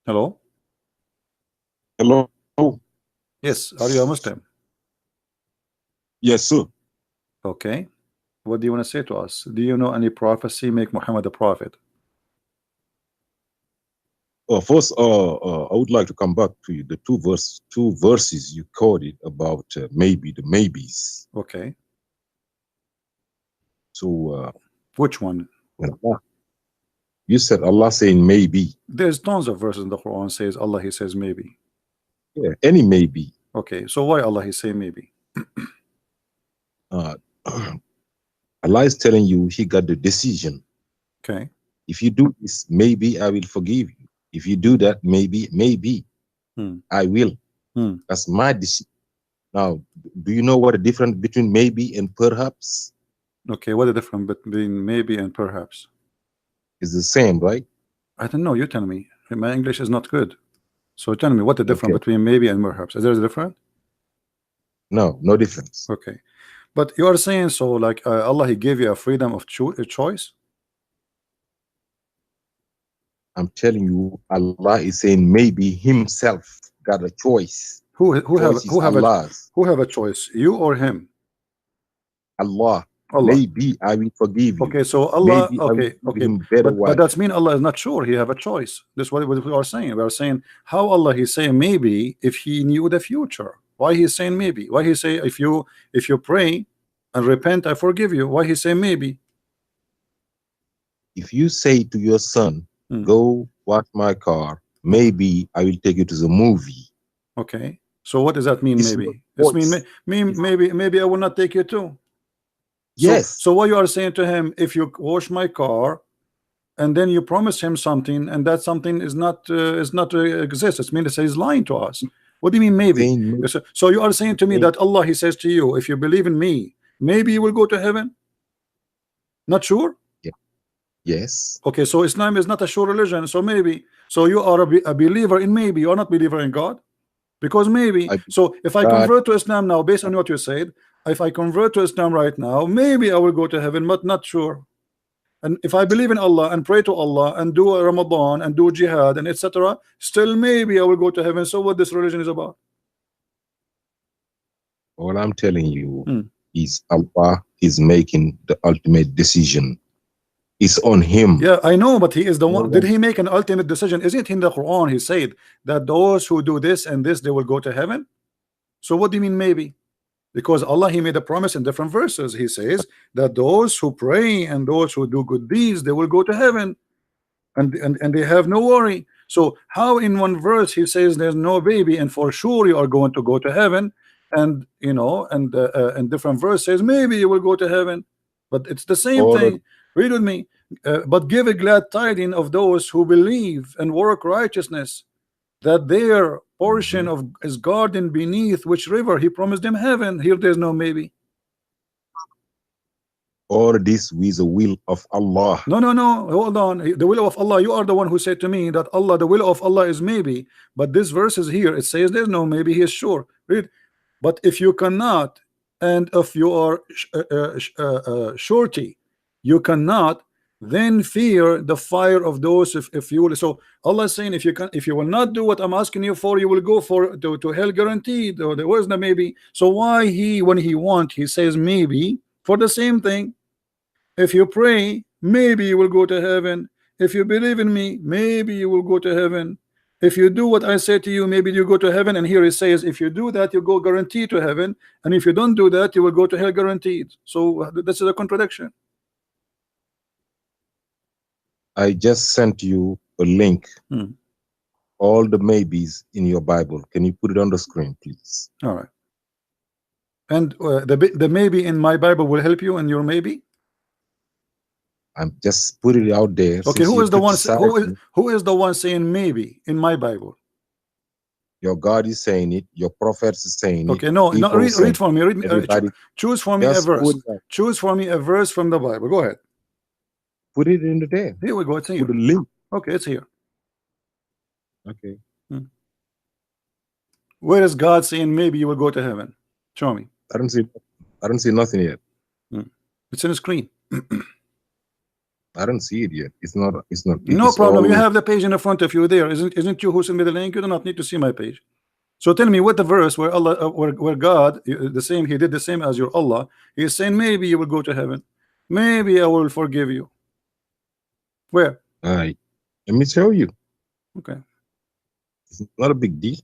Hello? Hello. Yes, are you a Muslim? Yes, sir. Okay. What do you want to say to us? Do you know any prophecy make Muhammad a prophet? First, I would like to come back to the two verses you quoted about maybe the maybes. Okay. So, Which one? when you said Allah saying maybe, There's tons of verses in the Quran says Allah, he says maybe. yeah, any maybe. Okay, so why Allah he say maybe? Uh, Allah is telling you He got the decision. Okay. If you do this, maybe I will forgive you. If you do that, maybe Hmm. I will. Hmm. That's my decision. Now, do you know what the difference between maybe and perhaps? Okay, what the difference between maybe and perhaps? Is the same, right? I don't know, you tell me. My English is not good. So tell me what the difference Okay. between maybe and perhaps. Is there a difference? No, no difference. Okay. But you are saying so like Allah he gave you a freedom of choice? I'm telling you, Allah is saying maybe Himself got a choice. Choice is Allah's. who have a choice? You or him? Allah. Allah. Maybe I will forgive you. Okay, so Allah, Maybe I will okay, give okay, him better but wife. that's mean Allah is not sure. He have a choice. This is what we are saying. We are saying how Allah he's saying maybe if he knew the future. Why he's saying maybe? Why he say if you pray and repent, I forgive you? Why he say maybe? If you say to your son, Hmm. go wash my car, maybe I will take you to the movie. Okay, so what does that mean? It's Maybe it's maybe I will not take you too. yes. So what you are saying to him, if you wash my car and then you promise him something and that something is not exists, it means he's lying to us. What do you mean maybe? Saying, So you are saying to me that Allah he says to you, if you believe in me, maybe you will go to heaven? Not sure? yeah. Yes. Okay, so Islam is not a sure religion, so maybe. So you are a believer in maybe, you are not believer in God, because maybe. So if I God, convert to Islam now based on what you said, if I convert to Islam right now, maybe I will go to heaven, but not sure. And if I believe in Allah and pray to Allah and do a Ramadan and do jihad and etc., still maybe I will go to heaven. So what this religion is about? all I'm telling you is Allah is making the ultimate decision. It's on Him. Yeah, I know, but he is the one. Did he make an ultimate decision? Isn't it in the Quran? He said that those who do this and this, they will go to heaven. So what do you mean maybe? Because Allah he made a promise in different verses. He says that those who pray and those who do good deeds, they will go to heaven, and they have no worry. So how in one verse he says there's no baby and for sure you are going to go to heaven, and you know, and different verse says maybe you will go to heaven, but it's the same All of thing. Read with me. But give a glad tidings of those who believe and work righteousness, that their portion of is garden beneath which river he promised them heaven. Here there's no maybe. all this with the will of Allah. No, hold on. The will of Allah, you are the one who said to me that Allah, the will of Allah is maybe, but this verse is here, it says there's no maybe, he is sure. Read. But if you cannot, and if you are surety, you cannot, then fear the fire of those, if you will. So Allah is saying, if you will not do what I'm asking you for, you will go for to hell guaranteed. Or there was no maybe. So why he, when he want, he says maybe for the same thing? If you pray, maybe you will go to heaven. If you believe in me, maybe you will go to heaven. If you do what I say to you, maybe you go to heaven. And here it says, if you do that, you go guaranteed to heaven. And if you don't do that, you will go to hell guaranteed. So this is a contradiction. I just sent you a link. All the maybes in your Bible. Can you put it on the screen, please? All right. And the maybe in my Bible will help you in your maybe. I'm just put it out there. Okay, who is the one? Who is the one saying maybe in my Bible? Your God is saying it. Your prophets is saying it. Okay, no, read for me. Choose for me a verse. Choose for me a verse from the Bible. Go ahead. Put it in the there. Here we go. It's here. Put the link. Okay, it's here. Okay. Where is God saying maybe you will go to heaven? Show me. I don't see nothing yet. It's in the screen. I don't see it yet. It's not. It's not. It No is problem. You all. have the page in the front of you there. Isn't you who sent me the link? You do not need to see my page. So tell me what the verse where Allah, where God, the same, He did the same as your Allah. He is saying maybe you will go to heaven. Maybe I will forgive you. Where? All right. Let me show you. Okay. It's not a big deal.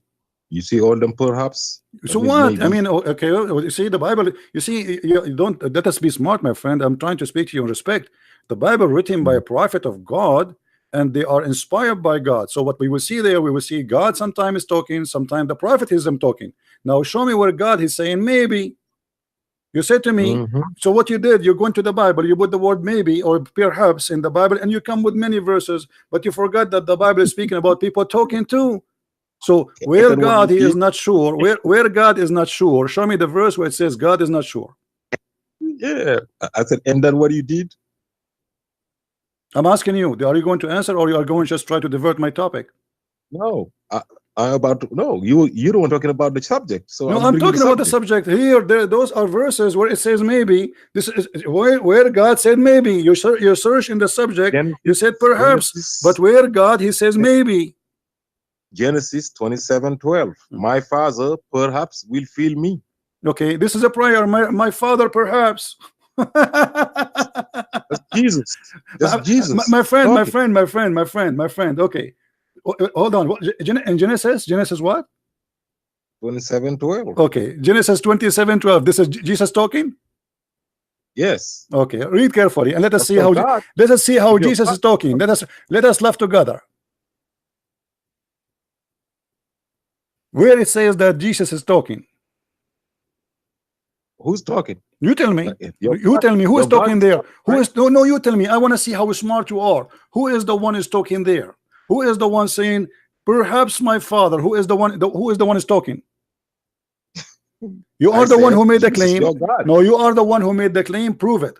You see all them perhaps. So That means what? maybe. I mean, okay. You see the Bible. You see, you don't let us be smart, my friend. I'm trying to speak to you in respect. The Bible written by a prophet of God, and they are inspired by God. So what we will see there, we will see God sometimes is talking, sometimes the prophet is him talking. Now show me where God is saying maybe. You said to me, so what you did, you go into the Bible, you put the word maybe or perhaps in the Bible, and you come with many verses, but you forgot that the Bible is speaking about people talking too. So where Then what God you He is did? not sure, where God is not sure, show me the verse where it says God is not sure. Yeah. I said, and then what you did? I'm asking you, are you going to answer, or you are going to just try to divert my topic? No. I'm about to. No. You don't talking about the subject. So No, I'm I'm bringing the talking about the subject. subject here. Those are verses where it says maybe. This is where God said maybe. You search in the subject, you said perhaps, but where God He says maybe. Genesis 27:12. My father perhaps will feel me. Okay, this is a prayer. My father perhaps. That's Jesus. That's Jesus. My friend, my Talking. friend, my friend, my friend, my friend. Okay, hold on. In Genesis what? 27:12. Okay, Genesis 27:12. This is Jesus talking. Yes. Okay, read carefully and let us see So how God, Jesus is talking. Let us laugh together. Where it says that Jesus is talking. who's talking? You tell me. Your You tell me who is your God talking is there. talking, Who right? is no? You tell me. I want to see how smart you are. Who is the one is talking there? Who is the one saying, "Perhaps my father"? Who is the one? Who is the one is talking? You I are the one said, who made the Jesus, claim. your God. No, you are the one who made the claim. Prove it.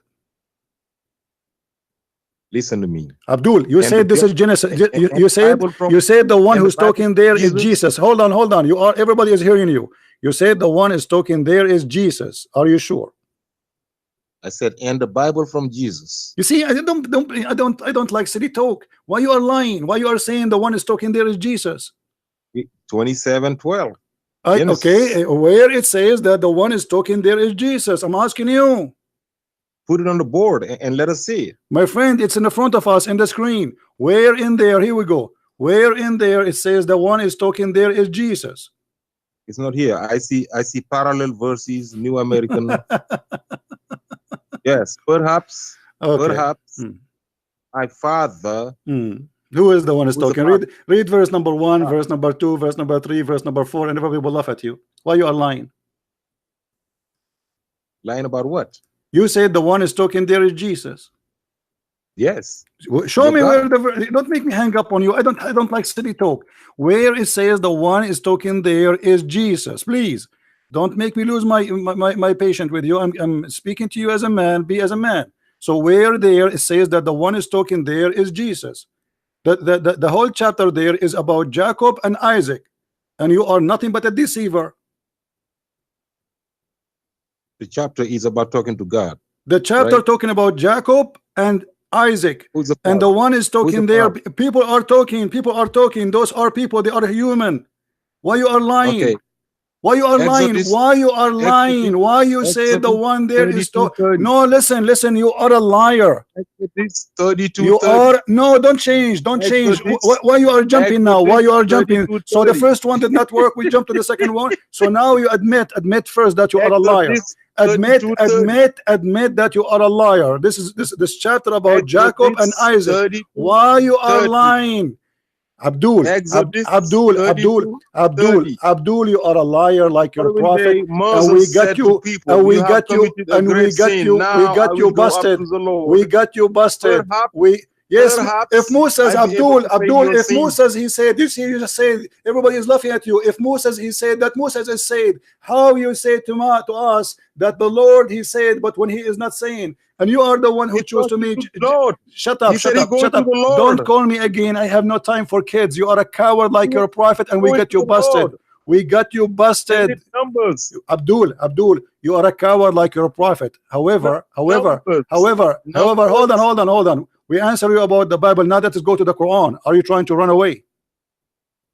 Listen to me. Abdul, you And the said this is Genesis. and the Bible from You said the one and the who's Bible talking from there is Jesus. Jesus. Hold on, hold on. You are everybody is hearing you. You said the one is talking there is Jesus. Are you sure? I said, and the Bible from Jesus. You see, I don't like city talk. Why you are lying? Why you are saying the one is talking there is Jesus? 27:12. Okay, where it says that the one is talking there is Jesus. I'm asking you. Put it on the board and let us see it. My friend, it's in the front of us in the screen. Where in there? Here we go. Where in there it says the one is talking there is Jesus. It's not here. I see parallel verses, New American. Yes, perhaps, Okay. perhaps my father. Who is the one is Who's the talking? father? Read verse number 1, verse number 2, verse number 3, verse number 4, and everybody will laugh at you. Why you are lying? Lying about what? You said the one is talking there is Jesus. Yes. Show Your me where God. the don't make me hang up on you. I don't like city talk. Where it says the one is talking there is Jesus. Please don't make me lose my patience with you. I'm speaking to you as a man. Be as a man. So where there it says that the one is talking there is Jesus. The whole chapter there is about Jacob and Isaac, and you are nothing but a deceiver. The chapter is about talking to God. The chapter right? talking about Jacob and Isaac, Who's the and father? the one is talking there. father? People are talking. People are talking. Those are people. They are human. Why you are lying? Okay. Why you are lying? Exodus, Why you are lying? Why you say the Exodus one there is 32:30. no? Listen. You are a liar. Exodus 32:30. You are no. Don't change. Don't change. Why you are jumping now? Why you are jumping? So the first one did not work. We jump to the second one. So now you admit first that you are a liar. Admit that you are a liar. This is this chapter about Jacob and Isaac. Why you are lying? Abdul, Abdul, you are a liar like your prophet, and we got you, and we got you busted. We got you busted. Yes, if Moses, Abdul, if Moses, he said, you see, you just say, everybody is laughing at you. If Moses, he said that Moses is said, how you say to us that the Lord, he said, but when he is not saying, and you are the one who chose to me. Shut up. Don't call me again. I have no time for kids. You are a coward like your prophet, and we got you busted. We got you busted. Abdul, you are a coward like your prophet. However, hold on. We answer you about the Bible. Now let us go to the Quran. Are you trying to run away?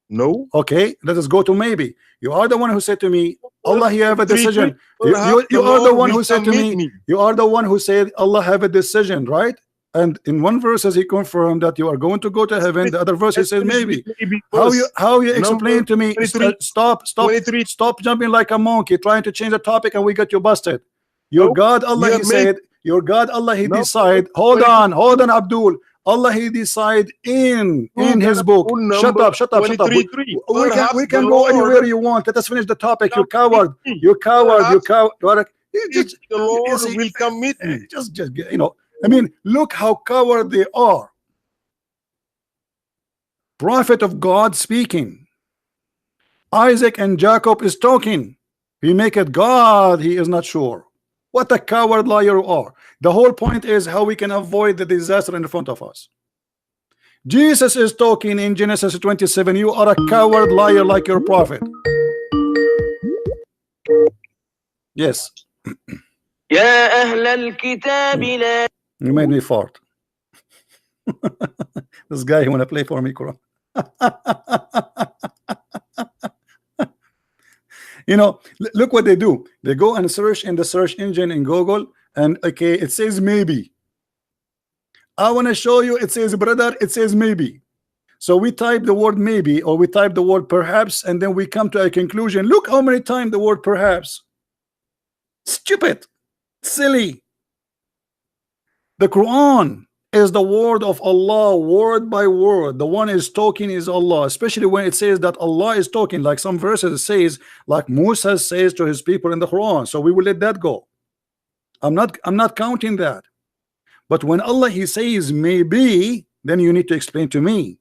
No. Okay, let us go to maybe. You are the one who said to me, Allah, He have a decision. Perhaps You the are the Lord one will who said to commit me, you are the one who said Allah have a decision, right? And in one verse he confirmed that you are going to go to heaven. The other verse he says maybe. How you explain to me? 23. Stop 23. jumping like a monkey, trying to change the topic, and we got you busted. Your No, God Allah, you He have said, your God Allah, He No, decide. Hold on, Abdul. Allah, He decide in His book. Shut up. 23. We can go anywhere you want. Let us finish the topic. You coward. You coward. The Lord will commit me. Just you know. I mean, look how coward they are. Prophet of God speaking. Isaac and Jacob is talking. He make it God. He is not sure. What a coward liar you are. The whole point is how we can avoid the disaster in front of us. Jesus is talking in Genesis 27. You are a coward liar like your prophet. Yes. يا أهل الكتاب لا You made me fart. This guy, he want to play for me, Quran. You know, look what they do. They go and search in the search engine in Google, and okay, it says maybe. I want to show you, it says brother, it says maybe. So we type the word maybe, or we type the word perhaps, and then we come to a conclusion. Look how many times the word perhaps. Stupid, silly. The Quran is the word of Allah, word by word. The one is talking is Allah, especially when it says that Allah is talking, like some verses it says, like Musa says to his people in the Quran. So we will let that go. I'm not counting that. But when Allah He says maybe, then you need to explain to me.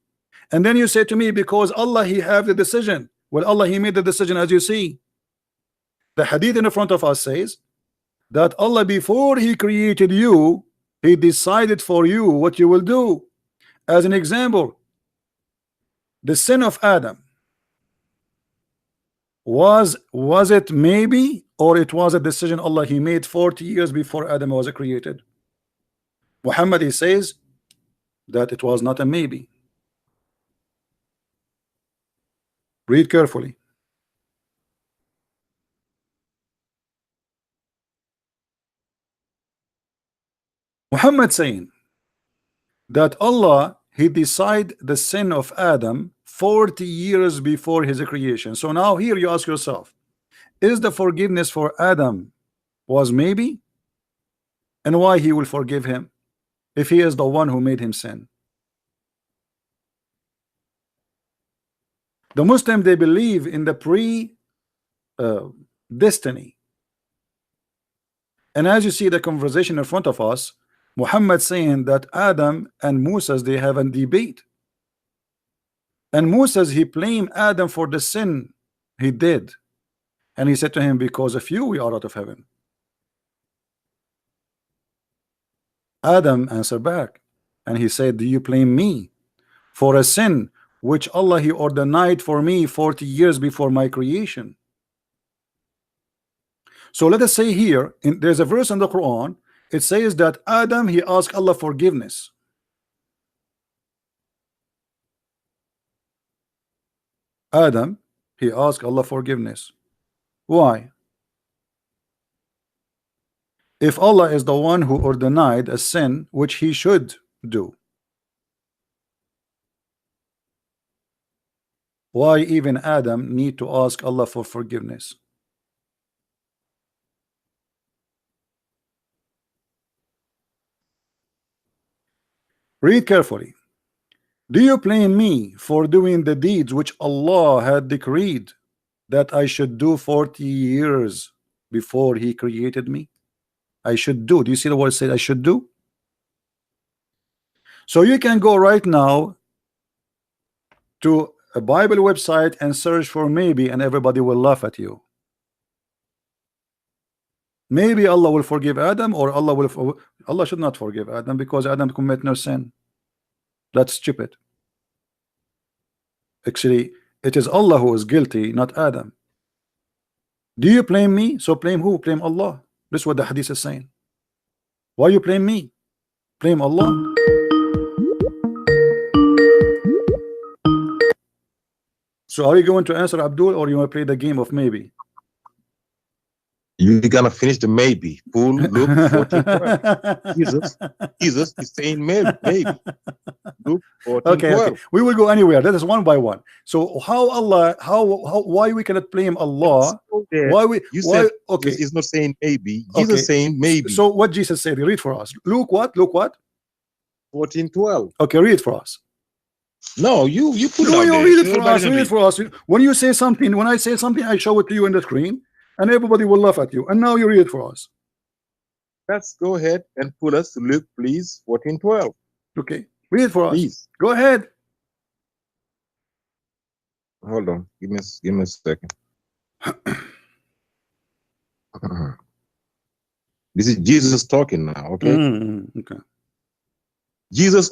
And then you say to me, because Allah He have the decision. Well, Allah He made the decision, as you see. The hadith in the front of us says that Allah, before He created you, He decided for you what you will do. As an example, the sin of Adam, was it maybe, or it was a decision Allah He made 40 years before Adam was created? Muhammad, he says that it was not a maybe. Read carefully. Muhammad saying that Allah He decide the sin of Adam 40 years before his creation. So now here you ask yourself, is the forgiveness for Adam was maybe? And why He will forgive him if he is the one who made him sin? The Muslim, they believe in the destiny. And as you see the conversation in front of us, Muhammad saying that Adam and Moses, they have a debate. And Moses, he blamed Adam for the sin he did. And he said to him, because of you we are out of heaven. Adam answered back, and he said, do you blame me for a sin which Allah He ordained for me 40 years before my creation? So let us say here, there's a verse in the Quran, it says that Adam, he asked Allah forgiveness. Adam, he asked Allah forgiveness. Why? If Allah is the one who ordained a sin which He should do, why even Adam need to ask Allah for forgiveness? Read carefully. Do you blame me for doing the deeds which Allah had decreed that I should do 40 years before He created me? I should do. Do you see the word said I should do? So you can go right now to a Bible website and search for maybe, and everybody will laugh at you. Maybe Allah will forgive Adam, or Allah should not forgive Adam because Adam commit no sin. That's stupid. Actually, it is Allah who is guilty, not Adam. Do you blame me? So blame who? Blame Allah. This is what the hadith is saying. Why you blame me? Blame Allah. So are you going to answer, Abdul, or you want to play the game of maybe? You're gonna finish the maybe. Pull Luke 14:12. Jesus is saying maybe. Luke 14:12. Okay. We will go anywhere. That is one by one. So how Allah, why we cannot blame Allah? Why we? You why? said Okay. Jesus is not saying maybe. Jesus saying maybe. So what Jesus said? Read for us. Luke what? Luke what? 14:12. Okay, read for us. No, you put it No, out you there. read it for us. Everybody Read it for us. When you say something, when I say something, I show it to you on the screen, and everybody will laugh at you. And now you read it for us. Let's go ahead and pull us to Luke, please. 14:12. Okay, read it for us. Please. Go ahead. Hold on. Give me a second. This is Jesus talking now, okay? Okay. Jesus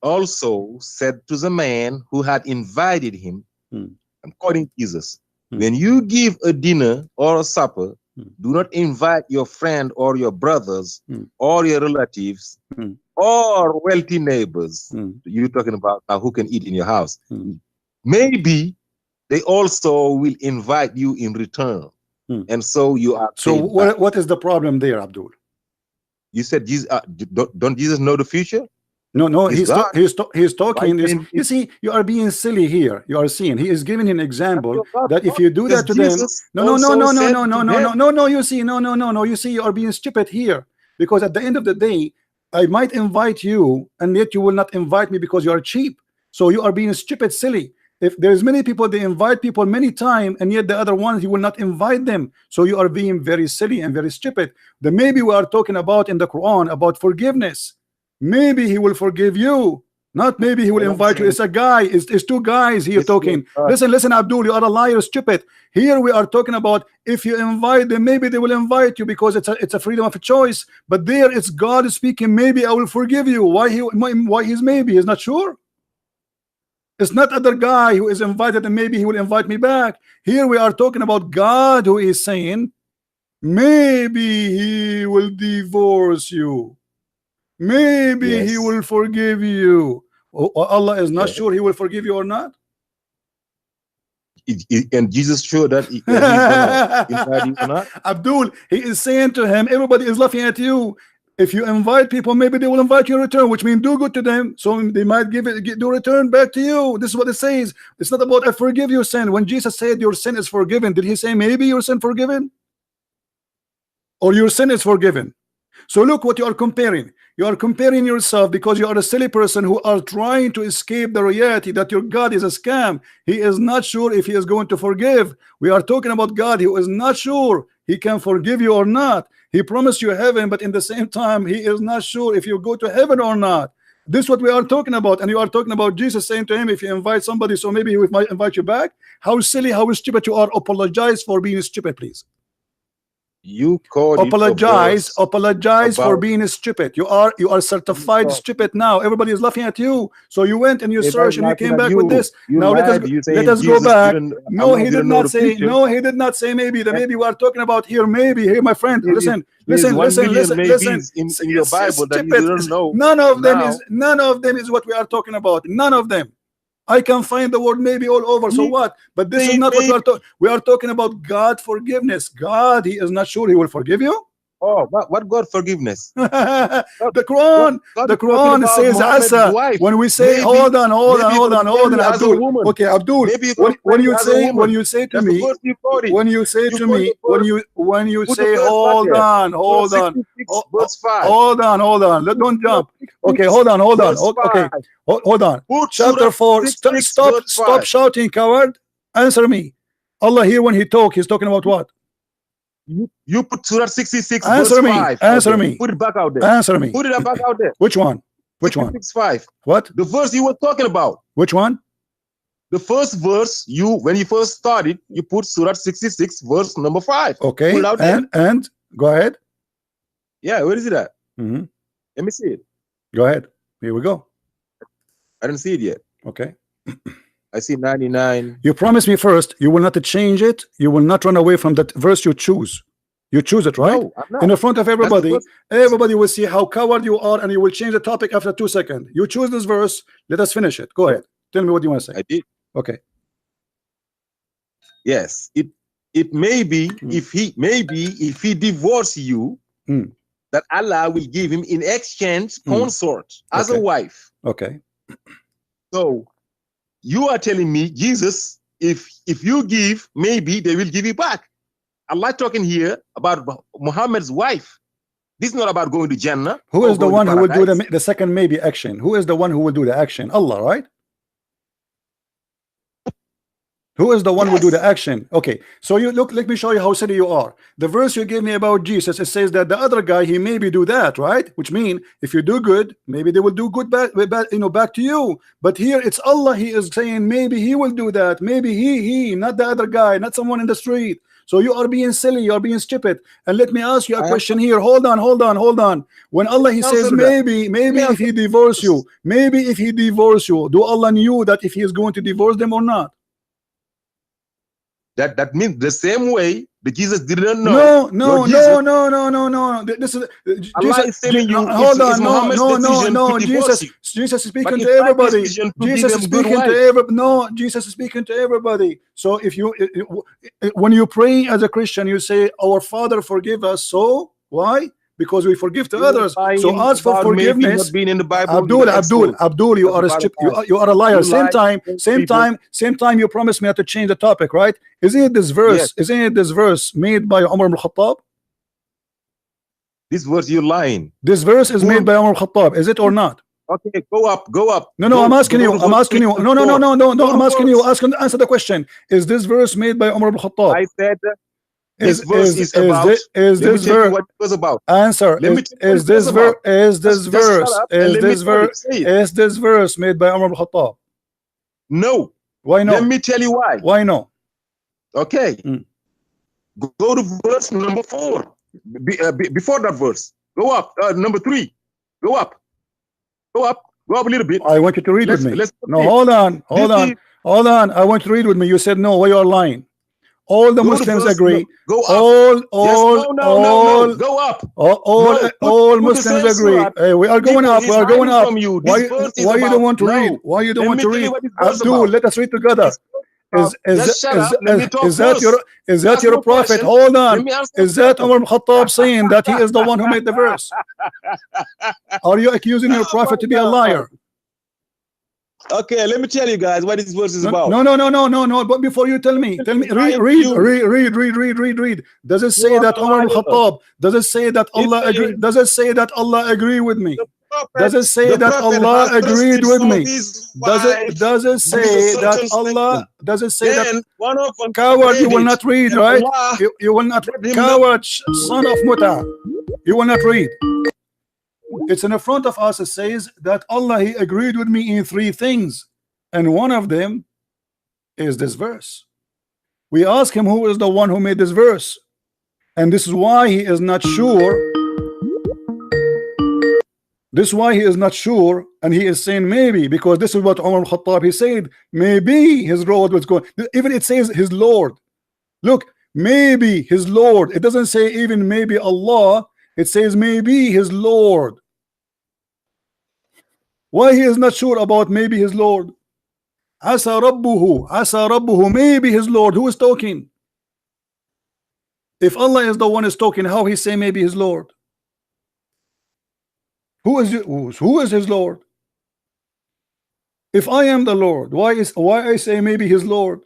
also said to the man who had invited him, I'm quoting Jesus, when you give a dinner or a supper, do not invite your friend or your brothers or your relatives or wealthy neighbors. You're talking about who can eat in your house. Maybe they also will invite you in return. And so you are. So what is the problem there, Abdul? You said Jesus. Don't Jesus know the future? No. He's talking. You see, you are being silly here. You are seeing. He is giving an example that if you do that to them, no. You see, no. You see, you are being stupid here, because at the end of the day, I might invite you, and yet you will not invite me because you are cheap. So you are being stupid, silly. If there's many people, they invite people many times, and yet the other ones you will not invite them. So you are being very silly and very stupid. The maybe we are talking about in the Quran about forgiveness. Maybe he will forgive you, not maybe he will invite you. It's a guy. It's two guys here talking. Listen, Abdul, you are a liar, stupid. Here we are talking about if you invite them, maybe they will invite you because it's a freedom of choice. But there it's God speaking. Maybe I will forgive you. Why he's maybe? He's not sure. It's not other guy who is invited and maybe he will invite me back. Here we are talking about God who is saying maybe he will divorce you. Maybe he will forgive you. Allah is not sure he will forgive you or not. And Jesus sure that he's gonna invite you or not? Abdul, he is saying to him, everybody is laughing at you. If you invite people, maybe they will invite you in return, which means do good to them, so they might do return back to you. This is what it says. It's not about I forgive your sin. When Jesus said your sin is forgiven, did he say maybe your sin forgiven? Or your sin is forgiven? So look what you are comparing. You are comparing yourself because you are a silly person who are trying to escape the reality that your God is a scam. He is not sure if he is going to forgive. We are talking about God who is not sure he can forgive you or not. He promised you heaven, but in the same time, he is not sure if you go to heaven or not. This is what we are talking about. And you are talking about Jesus saying to him, if you invite somebody, so maybe he might invite you back. How silly, how stupid you are. Apologize for being stupid, please. You called apologize for being stupid. You are certified stupid now. Everybody is laughing at you. So you went and you searched and you came back with this. Now let us go back. No, he did not say. No, he did not say maybe. The maybe we are talking about here. Maybe here, my friend. Listen. In your Bible that you don't know. None of them is what we are talking about. None of them. I can find the word maybe all over. So what? But this is not what we are talking. We are talking about God forgiveness. God, he is not sure he will forgive you. Oh, what God forgiveness? The Quran says Asa. When we say hold on, Abdul. Okay, Abdul. When you say to me, hold on. Don't jump. Okay, hold on. Okay, hold on. Chapter 4. Stop shouting, coward. Answer me. Allah here when he he's talking about what? You put Surah 66 answer verse me 5. Answer me. Put it back out there. Answer me. Put it back out there. Which one? 5. What? The verse you were talking about. Which one? The first verse when you first started, you put Surah 66 verse number 5. Okay. Put it out there. And go ahead. Yeah, where is it at? Let me see it. Go ahead. Here we go. I didn't see it yet. Okay. I see 99. You promise me first you will not change it. You will not run away from that verse you choose. You choose it, right? No, I'm not. In the front of everybody. Everybody will see how coward you are, and you will change the topic after 2 seconds. You choose this verse. Let us finish it. Go ahead. Tell me what you want to say. I did. Okay. Yes, it may be if he divorce you, that Allah will give him in exchange consort as a wife. Okay. So you are telling me, Jesus, if you give, maybe they will give you back. Allah talking here about Muhammad's wife. This is not about going to Jannah. Who is the one who will do the second maybe action? Who is the one who will do the action? Allah, right? Who is the one who will do the action? Okay, so you look, let me show you how silly you are. The verse you gave me about Jesus, it says that the other guy, he maybe do that, right? Which means if you do good, maybe they will do good back, back to you. But here it's Allah, he is saying maybe he will do that. Maybe he, not the other guy, not someone in the street. So you are being silly, you are being stupid. And let me ask you a question here. Hold on. When Allah, he says maybe if he divorce you, do Allah knew that if he is going to divorce them or not? That means the same way the Jesus didn't know. No. This is Allah is telling you. Hold on, no. Jesus is speaking to everybody. Jesus is speaking to everybody. So if you when you pray as a Christian, you say, "Our Father, forgive us." So why? Because we forgive to others. So ask for forgiveness. Been in the Bible, Abdul, you are a you are a liar. Same time you promised me to change the topic, right? Isn't it this verse? Yes. Isn't it this verse made by Umar ibn Al Khattab? This verse, you're lying. This verse is made by Umar ibn Al Khattab. Is it or not? Okay, go up. No, I'm asking you. No, I'm asking you. Answer the question. Is this verse made by Umar ibn Al Khattab? I said. This verse is about. Is this verse what it was about? Answer. Is this verse made by Umar ibn Al Khattab? No. Why not? Let me tell you why. Why no? Okay. Go to verse number 4. Before that verse. Go up. Number 3. Go up. Go up a little bit. I want you to read with me. No, hold on. I want you to read with me. You said no. Why you are lying? All the Muslims agree. Go up. All go up. All Muslims agree. Hey, we are going up. We are going up. Why you don't want to read? Why you don't want to read? Abdul, let us read together. Is that your prophet? Hold on. Is that Umar ibn Khattab saying that he is the one who made the verse? Are you accusing your prophet to be a liar? Okay, let me tell you guys what this verse is about. No. But before you tell me, read. Does it say that Umar ibn Khattab? Does it say that Allah agree? Does it say that Allah agree with me? Does it say that Allah agreed with me? Does it say that Allah? Does it say that? Coward, you will not read, right? You will not. Coward, son of Muta, you will not read. It's in the front of us. It says that Allah, he agreed with me in 3 things, and one of them is this verse. We ask him who is the one who made this verse, and this is why he is not sure. This is why he is not sure, and he is saying maybe, because this is what Umar ibn Khattab, he said maybe his Lord was going. Even it says his Lord. Look, maybe his Lord. It doesn't say even maybe Allah. It says maybe his Lord. Why he is not sure about maybe his Lord? Asa rabbuhu, maybe his Lord. Who is talking? If Allah is the one is talking, how he say maybe his Lord? Who is his Lord? If I am the Lord, why I say maybe his Lord?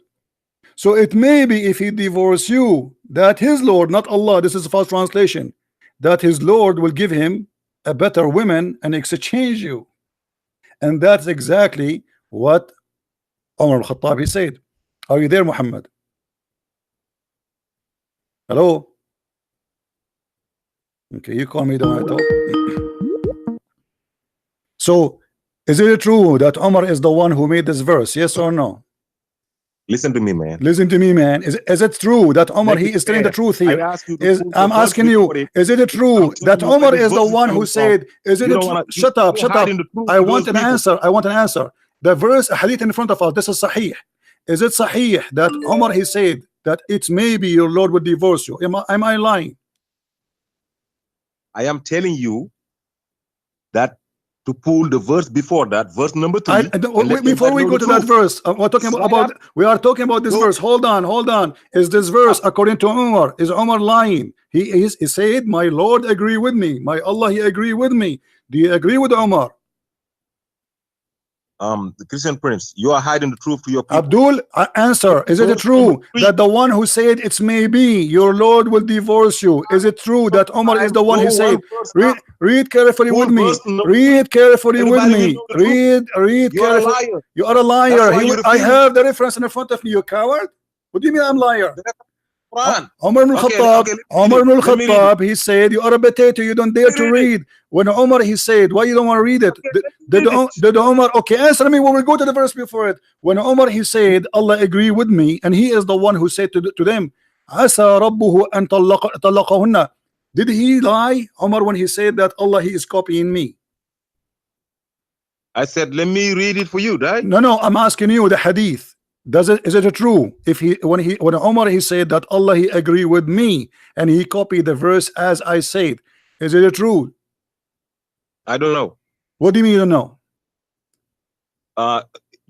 So it may be if he divorce you, that his Lord, not Allah, this is a false translation, that his Lord will give him a better woman and exchange you. And that's exactly what Umar ibn Khattab, he said. Are you there, Muhammad? Hello? Okay, you call me, don't I talk? So is it true that Umar is the one who made this verse? Yes or no? Listen to me, man. Listen to me, man. Is it true that Umar, he is telling the truth here? I'm asking you, is it true that Umar is the one who said, is it shut up. I want an answer. The verse, hadith in front of us, this is sahih. Is it sahih that Umar, he said that it's maybe your Lord would divorce you? Am I lying? I am telling you that to pull the verse before that, verse number 3. Before we go to that verse, we're talking about we are talking about this verse. Hold on. Is this verse according to Umar? Is Umar lying? He said, "My Lord agree with me. My Allah, He agree with me." Do you agree with Umar? The Christian Prince, you are hiding the truth to your people. Abdul, answer. Is it true that the one who said it's maybe your Lord will divorce you? Is it true that Umar is the one who said? Read carefully with me. Read carefully with me. Read carefully. You are a liar. I have the reference in front of me. You coward. What do you mean I'm liar? Umar ibn Al Khattab, he said, "You are a potato, you don't dare to read." When Umar, he said, "Why you don't want to read it?" Did Umar, okay, answer me. We will go to the verse before it. When Umar, he said, "Allah agree with me," and he is the one who said to them, "Asa rabbuhu an talaqahunna." Did he lie, Umar, when he said that Allah, he is copying me? I said, let me read it for you, right? No, I'm asking you the hadith. Is it true if when Umar, he said that Allah, he agree with me and he copied the verse as I said? Is it true? I don't know. What do you mean you don't know?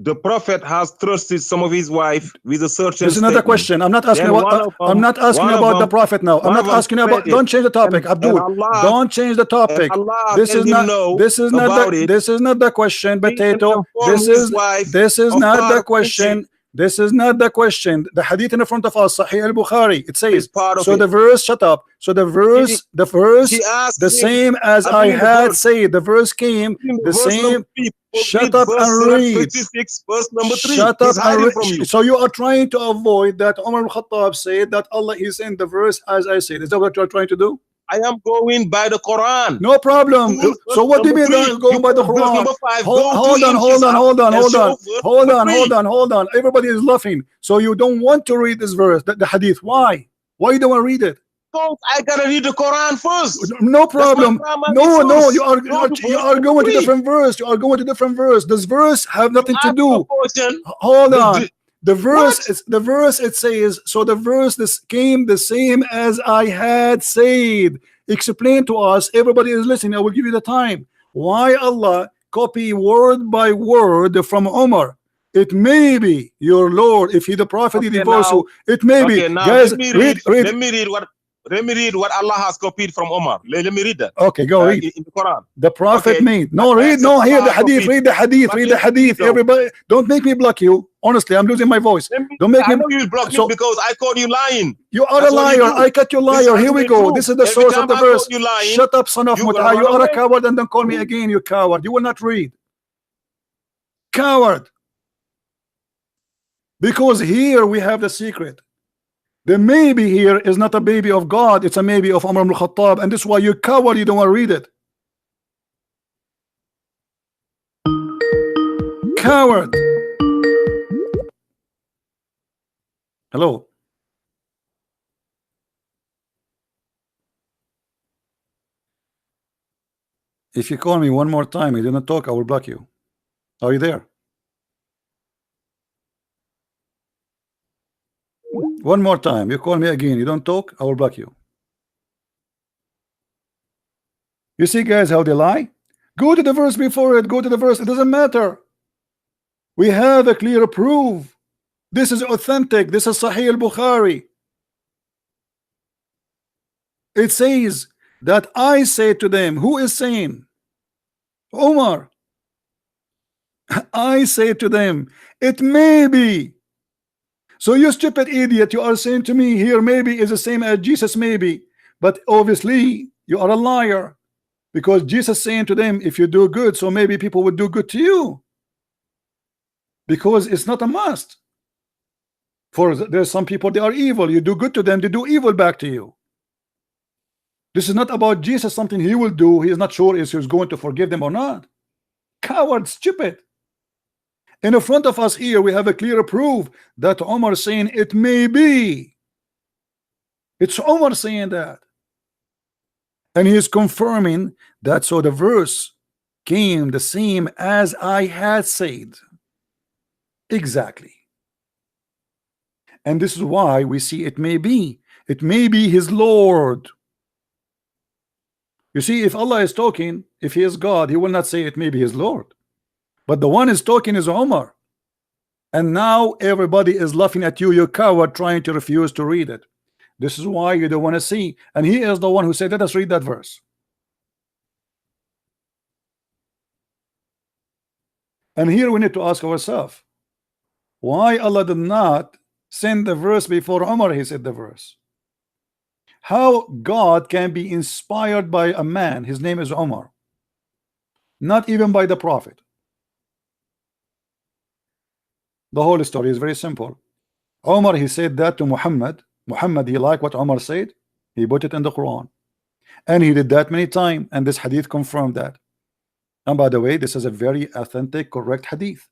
The prophet has trusted some of his wife with a certain. This is another question. I'm not asking about. I'm not asking about the prophet now. I'm not asking about. Don't change the topic, Abdul. Don't change the topic. This is not. This is not. This is not the question, potato. This is not the question. This is not the question. The hadith in front of us, Sahih al-Bukhari, it says, so the verse, shut up. So the verse, the same as I had said, the verse came, the same. Shut up and read. Verse number 3. Shut up and read. So you are trying to avoid that Umar ibn Khattab said that Allah is in the verse as I said. Is that what you are trying to do? I am going by the Quran. No problem. So what do you mean going by the Quran? Hold on. Everybody is laughing. So you don't want to read this verse, the hadith. Why? Why you don't want to read it? Because I gotta read the Quran first. No problem. No, you are going to different verse. You are going to different verse. This verse have nothing to do. Hold on. The verse it says, so the verse this came the same as I had said. Explain to us. Everybody is listening. I will give you the time. Why Allah copy word by word from Umar? It may be your Lord, if he the prophet, he divorced you. It may be. Guys, let me read what Allah has copied from Umar. Let me read that. Okay, go read. In the Quran. The prophet made. No, read. No, here the hadith. Read the hadith. Read the hadith. Everybody, don't make me block you. Honestly, I'm losing my voice. Don't make me. I know you will block me because I called you lying. You are a liar. I cut you liar. Here we go. This is the source of the verse. Shut up, son of Mutah. You are a coward, and don't call me again. You coward. You will not read. Coward. Because here we have the secret. The maybe here is not a baby of God, it's a maybe of Umar ibn Al Khattab, and this is why you coward, you don't want to read it. Coward. Hello. If you call me one more time, you do not talk, I will block you. Are you there? One more time, you call me again, you don't talk, I will block you. You see, guys, how they lie? Go to the verse before it, go to the verse, it doesn't matter. We have a clear proof. This is authentic, this is Sahih al-Bukhari. It says that I say to them, who is saying? Omar. I say to them, it may be. So you stupid idiot, you are saying to me here maybe is the same as Jesus maybe, but obviously you are a liar, because Jesus saying to them, if you do good, so maybe people would do good to you, because it's not a must. For there's some people, they are evil, you do good to them, they do evil back to you. This is not about Jesus, something he will do, he is not sure if he's going to forgive them or not. Coward, stupid. In front of us here we have a clear proof that Omar saying it may be. It's Omar saying that, and he is confirming that. So the verse came the same as I had said. Exactly. And this is why we see it may be. It may be his Lord. You see, if Allah is talking, if he is God, he will not say it maybe his Lord. But the one is talking is Umar. And now everybody is laughing at you, you coward, trying to refuse to read it. This is why you don't want to see. And he is the one who said, let us read that verse. And here we need to ask ourselves, why Allah did not send the verse before Umar he said the verse? How God can be inspired by a man, his name is Umar, not even by the Prophet? The whole story is very simple. Umar, he said that to Muhammad. Muhammad, he liked what Umar said. He put it in the Quran. And he did that many times. And this hadith confirmed that. And by the way, this is a very authentic, correct hadith.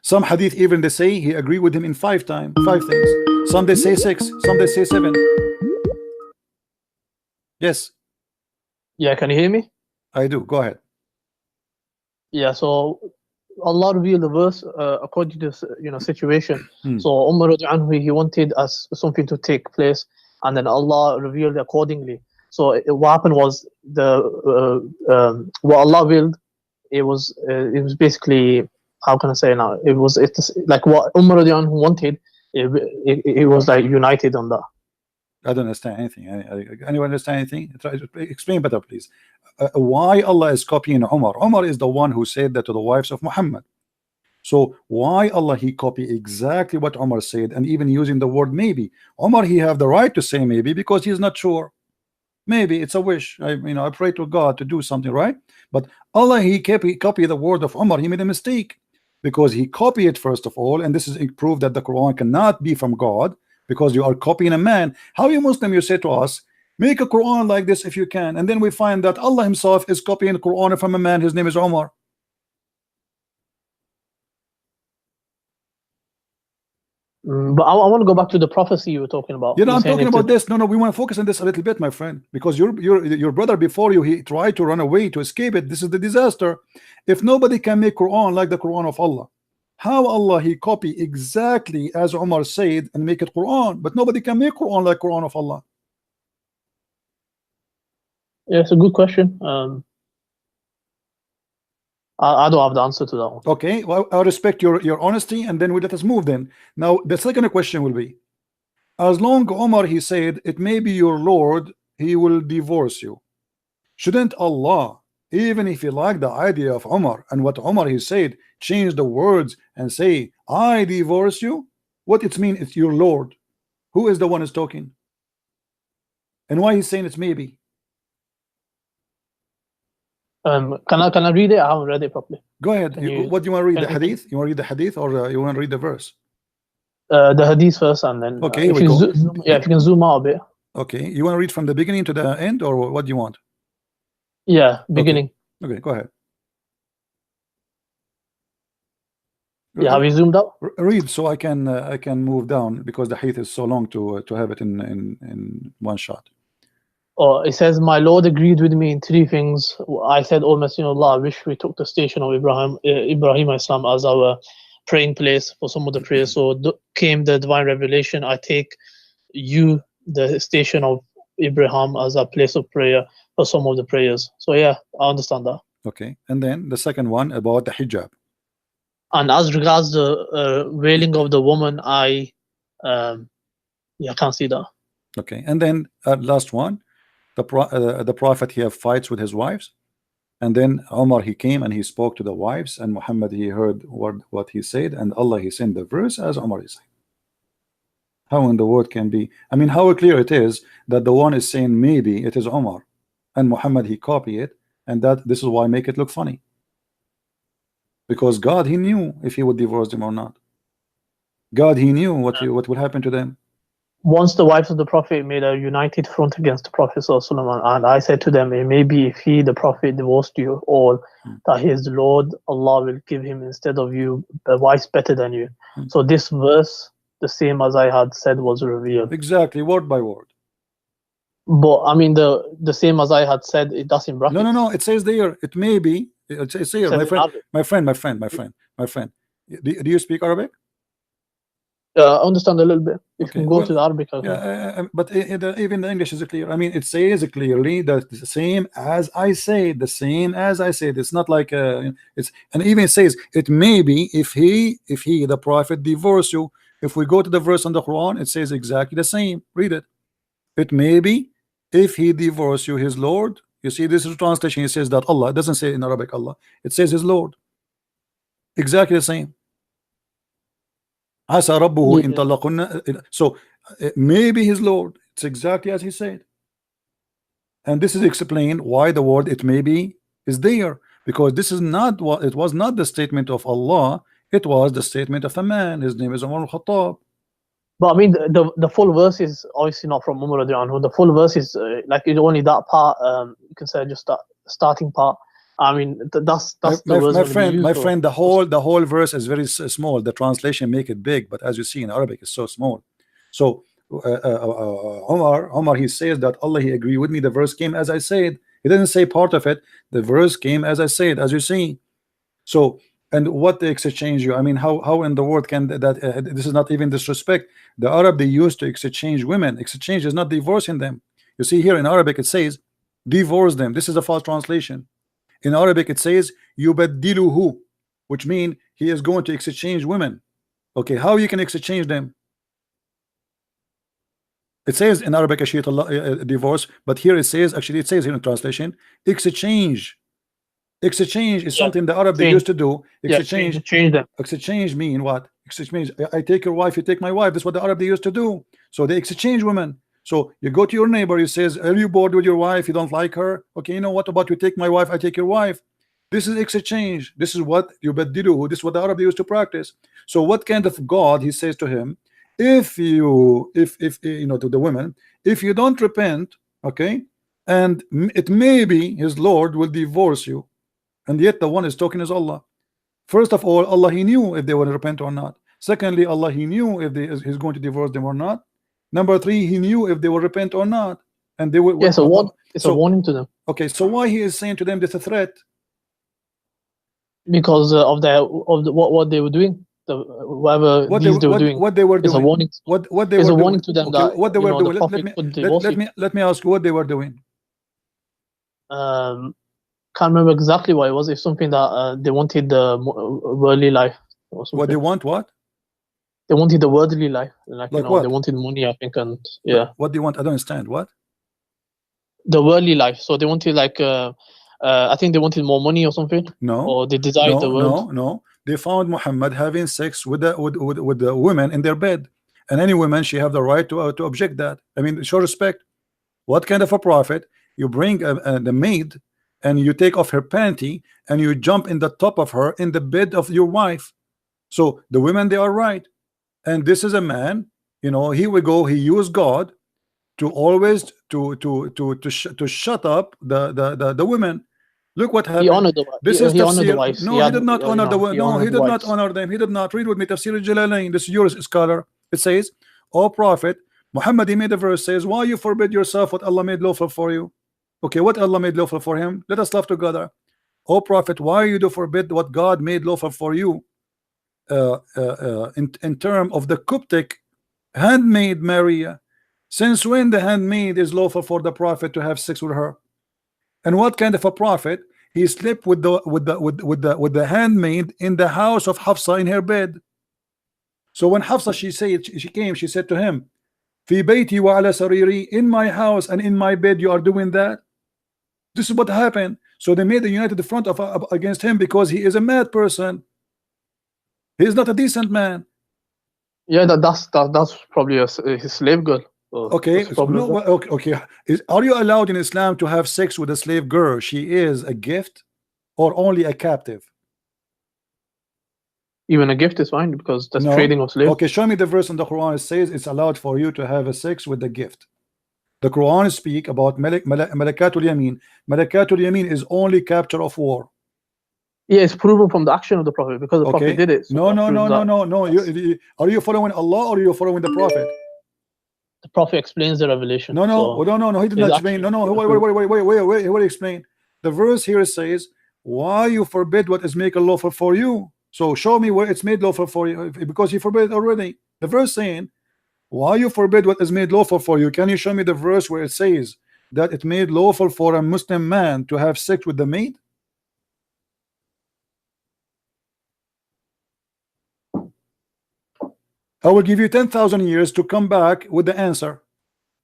Some hadith even they say he agreed with him in 5 things. Some they say 6, some they say 7. Yes. Yeah, can you hear me? I do. Go ahead. Yeah, so Allah revealed the verse according to situation. So Umar anhu, he wanted us something to take place, and then Allah revealed accordingly. So what happened was what Allah willed. It was basically, how can I say now? It's like what Umar anhu wanted. It was like united on that. I don't understand anything. Anyone understand anything? Try to explain better, please. Why Allah is copying Umar? Umar is the one who said that to the wives of Muhammad. So why Allah he copy exactly what Umar said, and even using the word maybe? Umar, he have the right to say maybe because he's not sure. Maybe it's a wish. I pray to God to do something, right? But Allah he copy the word of Umar. He made a mistake because he copied it first of all, and this is proof that the Quran cannot be from God, because you are copying a man. How you Muslim, you say to us, make a Quran like this if you can, and then we find that Allah himself is copying the Quran from a man, his name is Umar. But I want to go back to the prophecy you were talking about. You know, I'm talking about this. No, we want to focus on this a little bit, my friend, because your brother before you, he tried to run away to escape it. This is the disaster. If nobody can make Quran like the Quran of Allah, how Allah he copy exactly as Umar said and make it Quran, but nobody can make Quran like Quran of Allah? Yeah, it's a good question. I don't have the answer to that one. Okay, well, I respect your honesty, and then we let us move then. Now the second question will be, as long Umar he said it may be your Lord, he will divorce you. Shouldn't Allah, even if you like the idea of Umar and what Umar he said, change the words and say I divorce you? What it mean? It's your Lord. Who is the one is talking? And why he's saying it's maybe? Can I read it? I haven't read it properly. Go ahead. What do you want to read? The hadith? You want to read the hadith, or you want to read the verse? The hadith first, and then okay, if you can zoom out a bit. Okay, you want to read from the beginning to the end, or what do you want? Yeah, beginning. Okay, go ahead. Yeah, have you zoomed out? Read so I can move down, because the hadith is so long to have it in one shot. Oh, it says, my Lord agreed with me in 3 things. I said, O Messenger of Allah, I wish we took the station of Ibrahim Islam as our praying place for some of the prayers. So came the divine revelation. I take you, the station of Ibrahim, as a place of prayer for some of the prayers. So yeah, I understand that. Okay, and then the second one about the hijab. And as regards the wailing of the woman, I can't see that. Okay, and then last one, the Prophet he have fights with his wives, and then Umar he came and he spoke to the wives, and Muhammad he heard what he said, and Allah he sent the verse as Umar is saying. How in the world can be? I mean, how clear it is that the one is saying maybe it is Umar, and Muhammad he copy it, and that this is why I make it look funny, because God he knew if he would divorce them or not. God he knew what would happen to them. Once the wives of the Prophet made a united front against the Prophet ﷺ, and I said to them, it may be if he, the Prophet, divorced you all, that his Lord Allah will give him instead of you a wife better than you. So this verse, the same as I had said, was revealed. Exactly, word by word. But I mean, the same as I had said, it does in brackets. No, it says there, it may be. It says here, my friend. Do you speak Arabic? I understand a little bit. If Okay, you can go well, to the Arabic, I can. yeah, but even the English is clear. I mean, it says clearly that the same as I said, the same as I said. It's not like it's, and even it says it may be if he the prophet divorce you. If we go to the verse on the Quran, it says exactly the same. Read it. It may be if he divorce you, his Lord. You see, this is a translation. It says that Allah. It doesn't say in Arabic Allah. It says his Lord. Exactly the same. Asa rabbuhu in Yeah. talaqunna. So maybe his Lord. It's exactly as he said. And this is explained why the word it may be is there, because this is not what it was, not the statement of Allah, it was the statement of a man. His name is Umar ibn Al Khattab. But I mean, the full verse is obviously not from Umar radiallahu anhu. The full verse is like it's only that part. You can say just that starting part. I mean, that's the words my that friend, used, my so- friend, the whole verse is very small. The translation make it big, but as you see in Arabic, it's so small. So Omar, he says that Allah, he agree with me. The verse came as I said. He didn't say part of it. The verse came as I said, as you see. So, and what they exchange you? I mean, how in the world can that this is not even disrespect. The Arab, they used to exchange women. Exchange is not divorcing them. You see here in Arabic it says divorce them. This is a false translation. In Arabic it says yubaddiluhu, which means he is going to exchange women. Okay, how you can exchange them? It says in Arabic divorce, but here it says, actually it says here in translation, exchange. Exchange is something the Arab they change. used to do. Yeah, Exchange. change them. Exchange mean what? Exchange. I take your wife, you take my wife. That's what the Arab they used to do. So they exchange women. So you go to your neighbor, you says, are you bored with your wife? You don't like her? Okay, you know what about you take my wife, I take your wife. This is exchange. This is what you badiluhu. This is what the Arab they used to practice. So what kind of God, he says to him, if you know, to the women, if you don't repent, okay, and it may be his Lord will divorce you. And yet the one is talking is Allah. First of all, Allah, he knew if they would repent or not. Secondly, Allah, he knew if he's going to divorce them or not. Number three, he knew if they will repent or not, and they will. Yeah, so it's a warning to them, Okay, so why he is saying to them this a threat? because of what they were doing, whatever What they were doing. What they were It's doing. a warning. What they It's were a doing. warning to them Okay, that what they you were know, doing. the Prophet could divorce you. Let me ask you what they were doing. Can't remember exactly what it was. It's something that they wanted the worldly life or something. What they want? What? They wanted the worldly life, like you know, what? they wanted money, I think, and yeah, What do you want? I don't understand. What? the worldly life. So they wanted like I think they wanted more money or something. No. Or they desired the world. No. They found Muhammad having sex with the women in their bed, and any woman, she have the right to object that. I mean, show respect. What kind of a prophet? You bring the maid and you take off her panty and you jump in the top of her in the bed of your wife. So the women, they are right, and this is a man. You know, here we go. He used God to always to shut up the women. Look what happened. He honored the This is he honored the tafsir. wives. No, he did not honor the women. No, he did not wives. honor them. He did not. Read with me Tafsir al-Jalalain. This is your scholar. It says, "O Prophet Muhammad," he made a verse, says, "Why you forbid yourself what Allah made lawful for you?" Okay, what Allah made lawful for him? Let us love together. O Prophet, why you do forbid what God made lawful for you? In term of the Coptic handmaid Maria, since when the handmaid is lawful for the Prophet to have sex with her? And what kind of a prophet? He slept with the handmaid in the house of Hafsa in her bed. So when Hafsa she came, she said to him, "Fi bayti wa ala sariri," in my house and in my bed you are doing that. This is what happened. So they made a united front against him because he is a mad person. He is not a decent man. Yeah, that's probably his slave girl. Okay, no, okay. Are you allowed in Islam to have sex with a slave girl? She is a gift, or only a captive? Even a gift is fine because that's No. trading of slaves. Okay, show me the verse in the Quran. It says it's allowed for you to have a sex with a gift. The Quran speak about malakatul yamin. Malakatul yamin is only capture of war. Yeah, it's proven from the action of the Prophet because the Prophet did it. So no. Are you following Allah or are you following the Prophet? The Prophet explains the revelation. No. He did not explain. No. Wait. Explain. The verse here says, "Why you forbid what is made lawful for you?" So show me where it's made lawful for you, because he forbid it already. The verse saying, why you forbid what is made lawful for you? Can you show me the verse where it says that it made lawful for a Muslim man to have sex with the maid? I will give you 10,000 years to come back with the answer.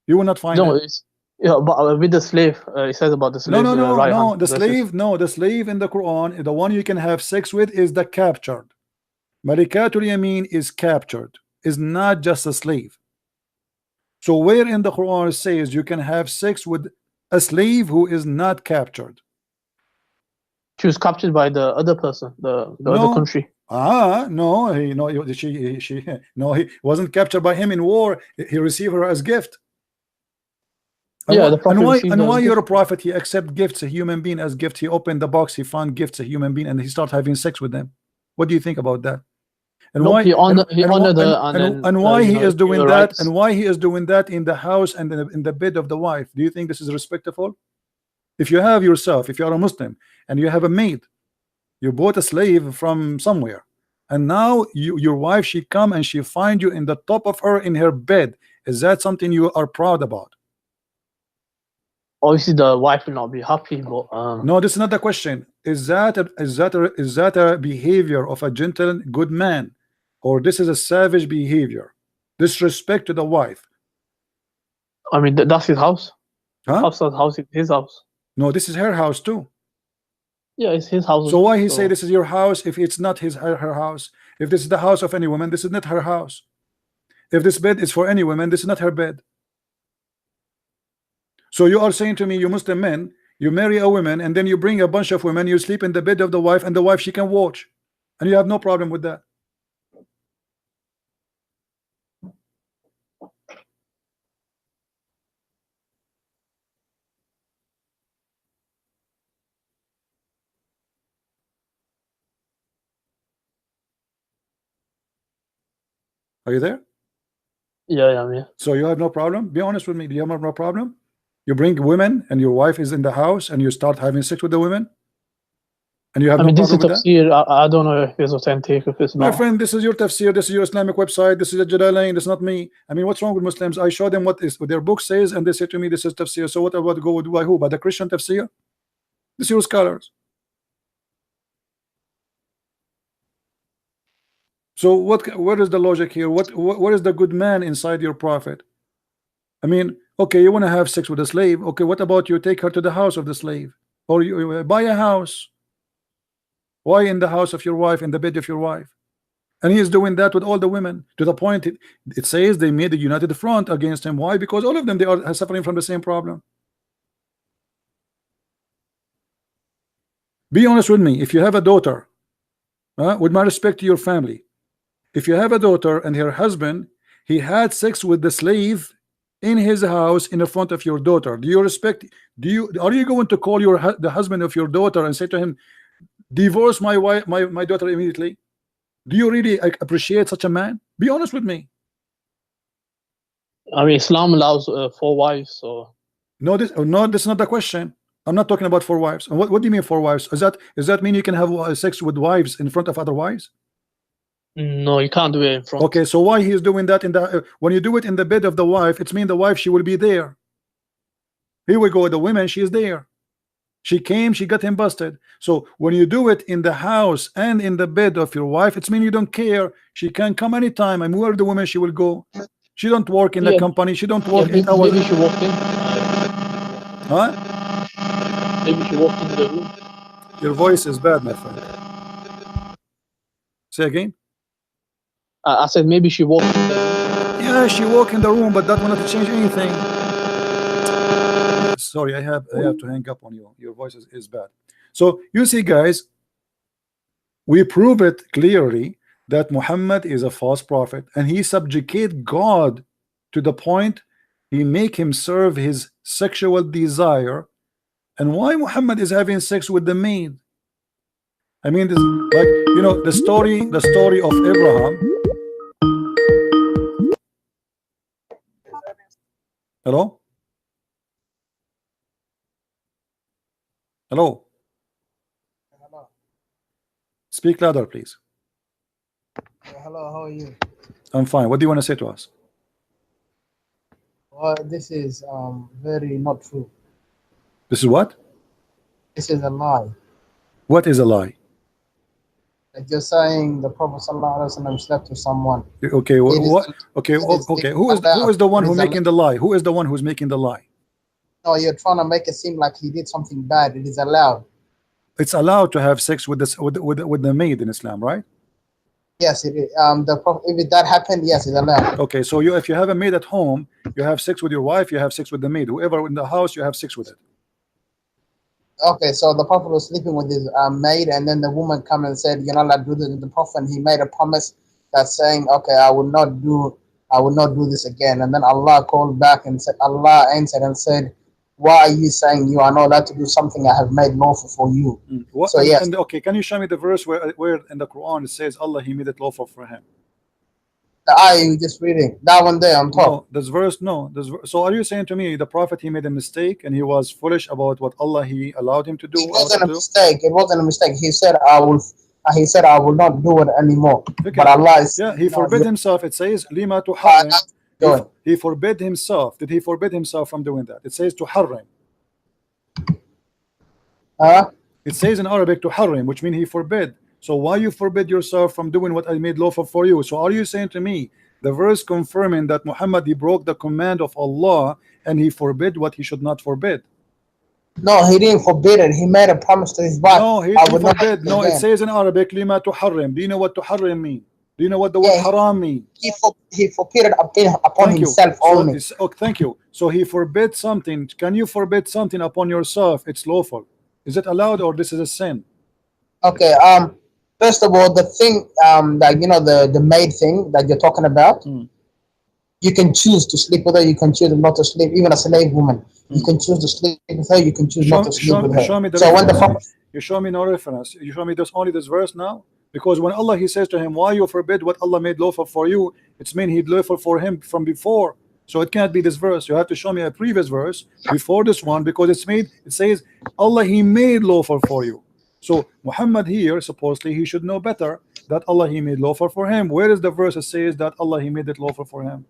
You will not find No, it. it's yeah, but with the slave, it says about the slave. Right No. hand The verses. slave, no, the slave in the Quran, the one you can have sex with is the captured. Malikatul Yamin is captured, is not just a slave. So where in the Quran it says you can have sex with a slave who is not captured? She was captured by the other person, the other country. No, she no, he wasn't captured by him in war. He received her as gift. And Yeah, the prophet received and her why as you're a gift. prophet? He accept gifts, a human being as gift. He opened the box, he found gifts, a human being, and he started having sex with them. What do you think about that? And Nope, why he honored her, and then why he is gave doing her that, rights. and why he is doing that in the house and in the bed of the wife? Do you think this is respectful? If you have yourself, if you are a Muslim and you have a maid, you bought a slave from somewhere, and now your wife, she come and she find you in the top of her in her bed. Is that something you are proud about? Obviously, the wife will not be happy, but No, this is not the question. Is that a behavior of a gentle good man, or this is a savage behavior, disrespect to the wife? I mean that's his house. Huh? Hafsa's house is his house. No, this is her house too. Yeah, it's his house. So why he say this is your house if it's not her house? If this is the house of any woman, this is not her house. If this bed is for any woman, this is not her bed. So you are saying to me, you Muslim men, you marry a woman and then you bring a bunch of women, you sleep in the bed of the wife, and the wife, she can watch, and you have no problem with that. Are you there? Yeah, I'm here. So you have no problem? Be honest with me. Do you have no problem? You bring women and your wife is in the house and you start having sex with the women, and you have no this is problem with that? tafsir. I don't know if it's authentic, if it's My not. friend, this is your tafsir, this is your Islamic website, this is a Jalalain, this is not me. I mean, what's wrong with Muslims? I show them what their book says, and they say to me, this is tafsir. So what about go by who? By the Christian tafsir? This is your scholars. So where is the logic here? What is the good man inside your prophet? I mean, okay, you want to have sex with a slave. Okay, what about you take her to the house of the slave, or you buy a house? Why in the house of your wife, in the bed of your wife? And he is doing that with all the women, to the point it says they made a united front against him. Why? Because all of them, they are suffering from the same problem. Be honest with me. If you have a daughter, with my respect to your family, if you have a daughter and her husband, he had sex with the slave in his house in the front of your daughter, do you respect? Are you going to call the husband of your daughter and say to him, divorce my wife, my daughter immediately? Do you really appreciate such a man? Be honest with me. I mean, Islam allows 4 wives, so No, this is not the question. I'm not talking about 4 wives. And what do you mean 4 wives? Does that mean you can have sex with wives in front of other wives? no, you can't do it in front. Okay, so why he is doing that in the when you do it in the bed of the wife? It's mean the wife, she will be there. Here we go. The woman, she is there. She came, she got him busted. So when you do it in the house and in the bed of your wife, it's mean you don't care. She can come anytime, and where the woman, she will go. She don't work in the company. She don't work 8 hours. Maybe she walked in. Huh? Maybe she walked into the room. Your voice is bad, my friend. Say again. I said maybe she walked in the room. Yeah, she walked in the room, but that will not change anything. Sorry, I have to hang up on you. Your voice is bad. So you see, guys, we prove it clearly that Muhammad is a false prophet, and he subjugate God to the point he make him serve his sexual desire. And why Muhammad is having sex with the maid? I mean, this, like, you know, the story of Abraham. Hello? Hello? Speak louder, please. Hello, how are you? I'm fine. What do you want to say to us? Well, this is very not true. This is what? This is a lie. What is a lie? Like you're saying the Prophet ﷺ slept with someone. Okay, It is- what? Okay, it is okay. Who is the one It who is making the lie? Who is the one who's making the lie? No, you're trying to make it seem like he did something bad. It is allowed. It's allowed to have sex with this with the maid in Islam, right? Yes, it is. If that happened, yes, it's allowed. Okay, so if you have a maid at home, you have sex with your wife, you have sex with the maid. Whoever in the house, you have sex with it. Okay, so the Prophet was sleeping with his maid, and then the woman come and said, "You're not allowed to do this." The Prophet, he made a promise that saying, "Okay, I will not do this again." And then Allah called back and said, Allah answered and said, "Why are you saying you are not allowed to do something I have made lawful for you?" What, So yes. okay, can you show me the verse where in the Quran it says Allah He made it lawful for him? The ayah you just reading, that one there on top. No, this verse, no. So are you saying to me the Prophet he made a mistake and he was foolish about what Allah He allowed him to do? It wasn't a mistake. It wasn't a mistake. He said, "I will." He said, "I will not do it anymore." Okay. But Allah is. Yeah, he forbid himself. It says lima to he forbid himself. Did he forbid himself from doing that? It says to harrim. It says in Arabic to harrim, which means he forbid. So why you forbid yourself from doing what I made lawful for you? So are you saying to me the verse confirming that Muhammad he broke the command of Allah and he forbid what he should not forbid? No, he didn't forbid it. He made a promise to his wife. No, he forbid. No, it says in Arabic lima to harrim. Do you know what to harrim mean? Do you know what the word haram mean? He forbid it upon himself only. Thank you. So he forbid something. Can you forbid something upon yourself? It's lawful. Is it allowed or this is a sin? Okay. First of all, the thing, that the maid thing that you're talking about, you can choose to sleep with her. You can choose not to sleep. Even a slave woman, you can choose to sleep with her. You can choose not to sleep with her. Show me the so reference. when You show me no reference. You show me only this verse now. Because when Allah he says to him, why you forbid what Allah made lawful for you, it's mean he lawful for him from before. So it can't be this verse. You have to show me a previous verse before this one, because it says Allah he made lawful for you. So Muhammad here supposedly he should know better that Allah he made lawful for him. Where is the verse that says that Allah he made it lawful for him?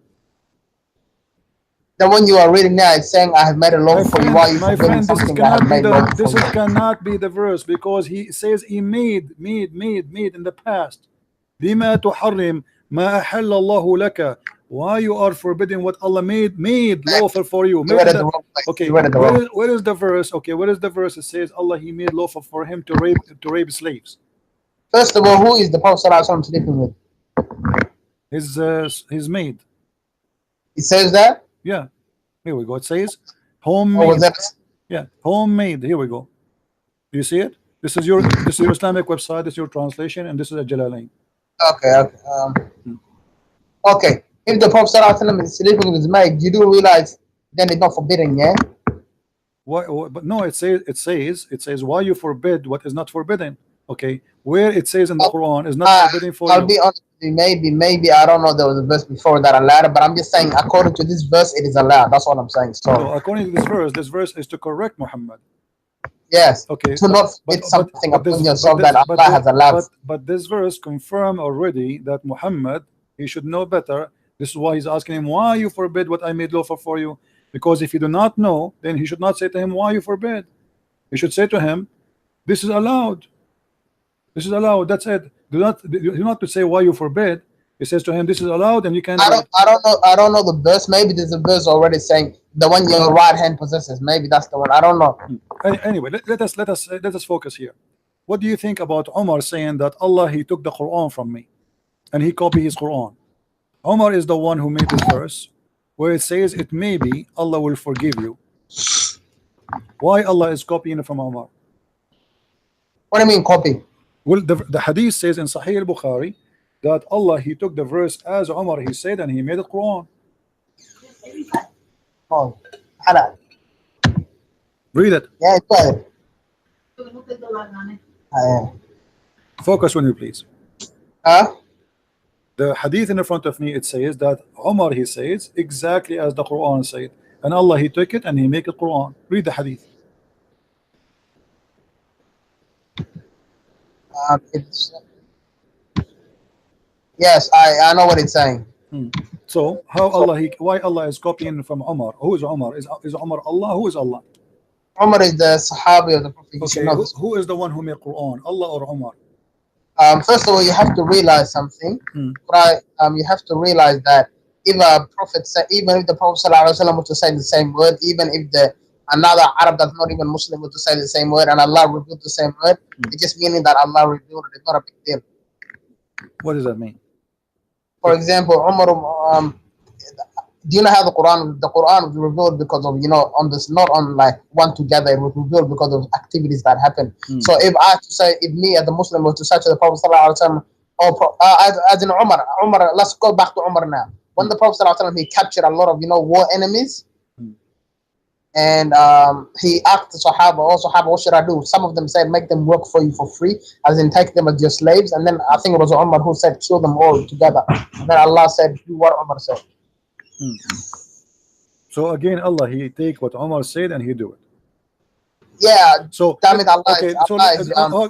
The one you are reading now is saying, "I have made a law for you." Why you forbidding something I have made lawful for you? This cannot be the verse, because he says he made in the past. Lima tuharrim ma ahalla Allahu laka. Why you are forbidding what Allah made lawful for you? Okay, where is the verse? Okay, where is the verse that says Allah he made lawful for him to rape slaves? First of all, who is the Prophet ﷺ sleeping with? His maid. It says that. Yeah, here we go. It says homemade. Yeah, homemade. Here we go. Do you see it? This is your Islamic website. This is your translation, and this is a Jalalain. Okay. Okay. If the Prophet ﷺ is sleeping with his maid, you do realize then it's not forbidden, yeah? Why? But no, it says why you forbid what is not forbidden. Okay, where it says in the Quran is not forbidden for I'll you. be honest with you, maybe I don't know, there was a verse before that allowed, but I'm just saying according to this verse it is allowed. That's what I'm saying. So according to this verse is to correct Muhammad. Yes. Okay. To not forbid something upon yourself that Allah has allowed. But this verse confirm already that Muhammad he should know better. This is why he's asking him, why you forbid what I made lawful for you? Because if you do not know, then he should not say to him, why you forbid. He should say to him, this is allowed. This is allowed. That's it. Do not to say why you forbid. He says to him, this is allowed, and you can't. I don't know the verse. Maybe there's a verse already saying the one your right hand possesses. Maybe that's the one. I don't know. Anyway, let us focus here. What do you think about Umar saying that Allah he took the Quran from me, and he copied his Quran? Umar is the one who made this verse where it says it may be Allah will forgive you. Why Allah is copying it from Umar? What do you mean copy? Well, the hadith says in Sahih al-Bukhari that Allah he took the verse as Umar he said and he made it Quran. Oh, halal. Read it. Yeah, go ahead. Focus on you, please. The hadith in front of me, it says that Umar he says exactly as the Quran said, and Allah he took it and he make it Quran. Read the hadith. Yes, I know what it's saying. So how Allah why Allah is copying from Umar? Who is Umar? Is Umar Allah? Who is Allah? Umar is the Sahabi of the Prophet. You should Okay, know this. who is the one who made Quran? Allah or Umar? First of all, you have to realize something. Hmm. Right? You have to realize that if a prophet said, even if the Prophet ﷺ was to say the same word, even if another Arab that's not even Muslim was to say the same word, and Allah revealed the same word, it's just meaning that Allah revealed it. It's not a big deal. What does that mean? For example, Umar, do you know how the Quran was revealed because of, on this, not on like one together, it was revealed because of activities that happened. So if I have to say, if me as a Muslim was to say to the Prophet ﷺ, as in Umar, let's go back to Umar now. When the Prophet ﷺ, he captured a lot of war enemies, and he asked the Sahaba, what should I do? Some of them said, make them work for you for free, as in take them as your slaves. And then I think it was Umar who said, kill them all together. And then Allah said, do what Umar said. So again, Allah, he take what Umar said and he do it. Yeah. So damn it, Allah. Okay,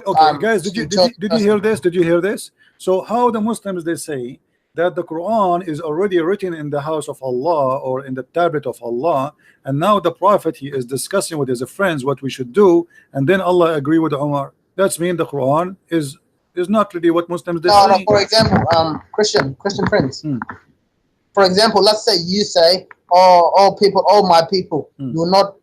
okay, guys, did you hear this? Did you hear this? So how the Muslims, they say that the Quran is already written in the house of Allah or in the tablet of Allah, and now the Prophet, he is discussing with his friends what we should do, and then Allah agree with Umar. That's mean the Quran is not really what Muslims they say. No, for example, Christian friends. For example, let's say you say, all my people, do not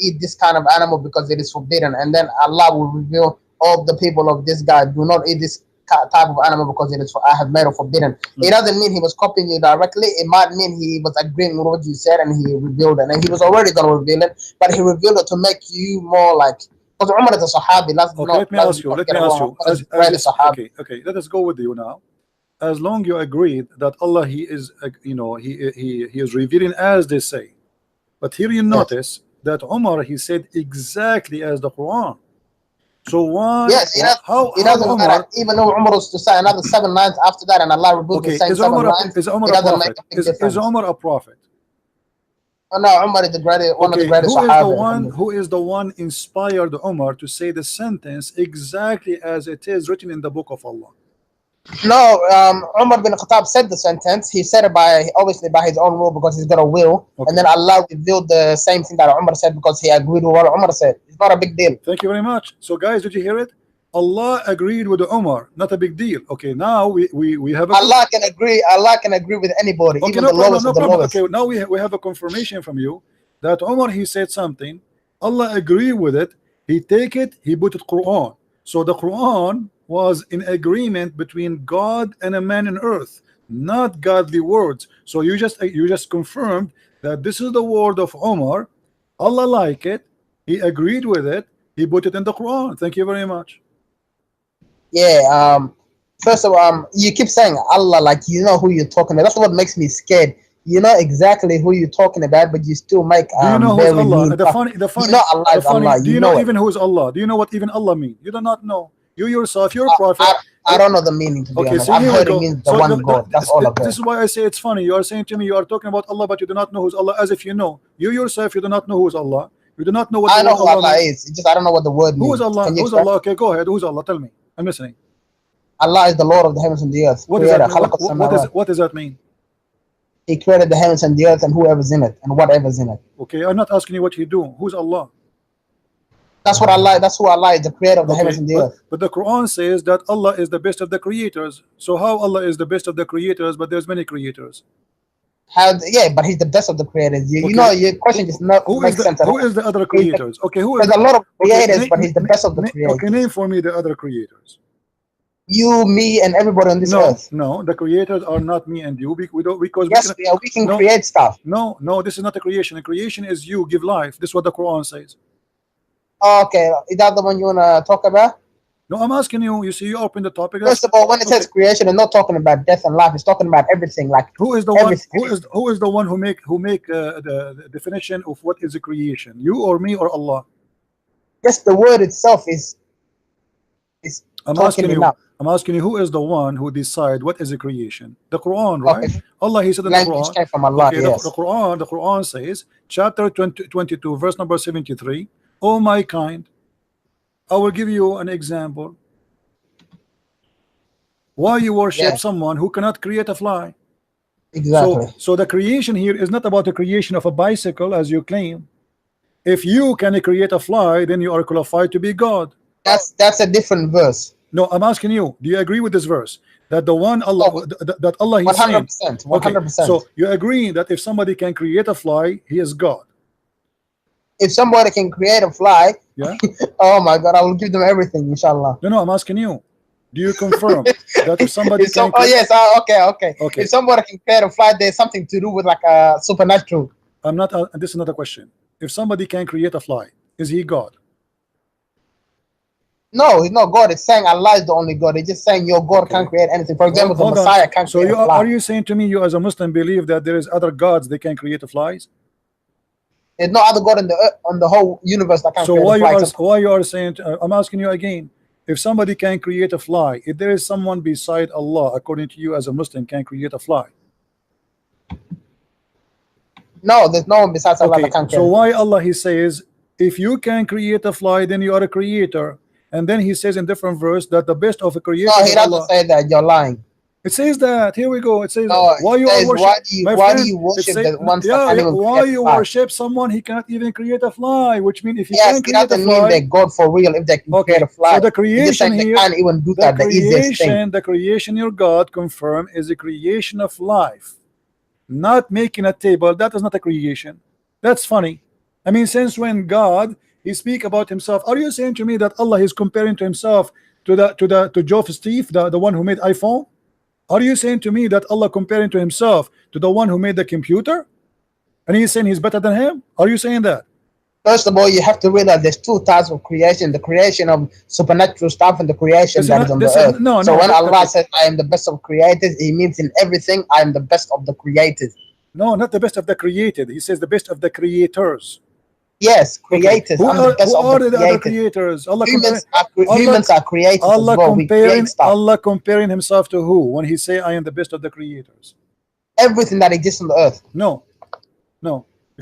eat this kind of animal because it is forbidden, and then Allah will reveal all the people of this guy do not eat this type of animal because I have made it forbidden. It doesn't mean he was copying you directly. It might mean he was agreeing with what you said and he revealed it, and he was already going to reveal it, but he revealed it to make you more like, because Umar is a Sahabi. Let me ask you. Okay, let us go with you now. As long you agreed that Allah, he is he is revealing as they say, but here you notice that Umar, he said exactly as the Quran. So why? Yes, it doesn't matter. Even though Umar was to say another 7 lines after that, and Allah revealed the same 7 lines, is Umar a prophet? Is Umar a prophet? Oh, no, Umar is one of the greatest Sahaba. Who is the one inspired Umar to say the sentence exactly as it is written in the book of Allah? No, Umar ibn Al Khattab said the sentence. He said it obviously by his own will because he's got a will. And then Allah revealed the same thing that Umar said because he agreed with what Umar said. It's not a big deal. Thank you very much. So guys, did you hear it? Allah agreed with Umar, not a big deal. Okay, now we have Allah can agree with anybody, okay, even no the lowest problem, of the lowest. Okay, now we have a confirmation from you that Umar, he said something, Allah agreed with it, he take it, he put it Quran. So the Quran was in agreement between God and a man in earth, not godly words. So you just confirmed that this is the word of Umar. Allah like it, he agreed with it, he put it in the Quran. Thank you very much. Yeah, first of all, you keep saying Allah like you know who you're talking about. That's what makes me scared. You know exactly who you're talking about, but you still make do you know who's Allah? The funny, you know Allah is Allah. Do you know even who's Allah? Do you know what even Allah means? You do not know. You yourself, you're a prophet. I don't know the meaning, to be honest. So I've heard it means the one God. That's all I've heard. This is why I say it's funny. You are saying to me, you are talking about Allah, but you do not know who's Allah, as if you know. You yourself, you do not know who's Allah. You do not know what I know who Allah is. It's just I don't know what the word means. Who is Allah? Who's Allah? Okay, go ahead. Who's Allah? Tell me. I'm listening. Allah is the Lord of the heavens and the earth. What does that mean? He created the heavens and the earth and whoever's in it and whatever's in it. Okay, I'm not asking you what you do. Who's Allah? That's who Allah is, the creator of the heavens and the earth. But the Quran says that Allah is the best of the creators. So how Allah is the best of the creators, but there's many creators? Yeah, but he's the best of the creators. You know, your question is not makes sense at all. Who is the other creators? Okay, there's a lot of creators, but he's the best of the creators. Okay, name for me the other creators. You, me, and everybody on this earth. No, the creators are not me and you. Because we can create stuff. No, this is not a creation. A creation is you give life. This is what the Quran says. Okay, is that the one you want to talk about? No, I'm asking you. You see, you open the topic. First of all, when it says creation, it's not talking about death and life. It's talking about everything. Like who is the one? Who is the one who make the definition of what is a creation? You or me or Allah? Just the word itself is. I'm asking you, who is the one who decide what is a creation? The Quran, right? Okay. Allah, he said in the Quran. Came from Allah, okay, yes. the Quran says, chapter 22, verse number 73. O my kind, I will give you an example. Why you worship Yeah. someone who cannot create a fly? Exactly. So the creation here is not about the creation of a bicycle as you claim. If you can create a fly, then you are qualified to be God. That's a different verse. No, I'm asking you, do you agree with this verse? That the one Allah, Oh, that Allah is saying, 100%. okay, 100%. so you agree that if somebody can create a fly, he is God. If somebody can create a fly, Yeah. oh my God, I will give them everything, inshallah. No, I'm asking you. Do you confirm that if somebody can? Oh yes, okay. If somebody can create a fly, there's something to do with like a supernatural. I'm not. This is not a question. If somebody can create a fly, is he God? No, he's not God. It's saying Allah is the only God. It's just saying your God can't create anything. For example, the Messiah can't create a fly. Are you saying to me, you as a Muslim believe that there is other gods they can create the flies? There's no other God on the whole universe that can create a fly. So why you are saying? I'm asking you again. If somebody can create a fly, if there is someone beside Allah, according to you as a Muslim, can create a fly? No, there's no one besides Allah that can create. So why Allah he says, if you can create a fly, then you are a creator, and then he says in different verse that the best of a creator. No, he doesn't say that. You're lying. It says that. Here we go. It says no, why you says, worship. Why do you worship the ones that can't even why you worship someone he cannot even create a fly? Which means if you can create a fly, mean they're God for real. If they can create a fly, so the creation here, they can't even do that. The easiest thing. The creation your God confirm is the creation of life, not making a table. That is not a creation. That's funny. I mean, since when God he speak about himself, are you saying to me that Allah is comparing to himself to Geoff Steve, the one who made iPhone? Are you saying to me that Allah comparing to himself to the one who made the computer, and he's saying he's better than him? Are you saying that? First of all, you have to realize there's two types of creation: the creation of supernatural stuff and the creation that is on the earth. So when Allah says, "I am the best of creators," He means in everything, "I am the best of the creators." No, not the best of the created. He says the best of the creators. Yes, creators. Who are the other creators? Humans are creators. Allah comparing himself to who when he say I am the best of the creators? Everything that exists on the earth. No.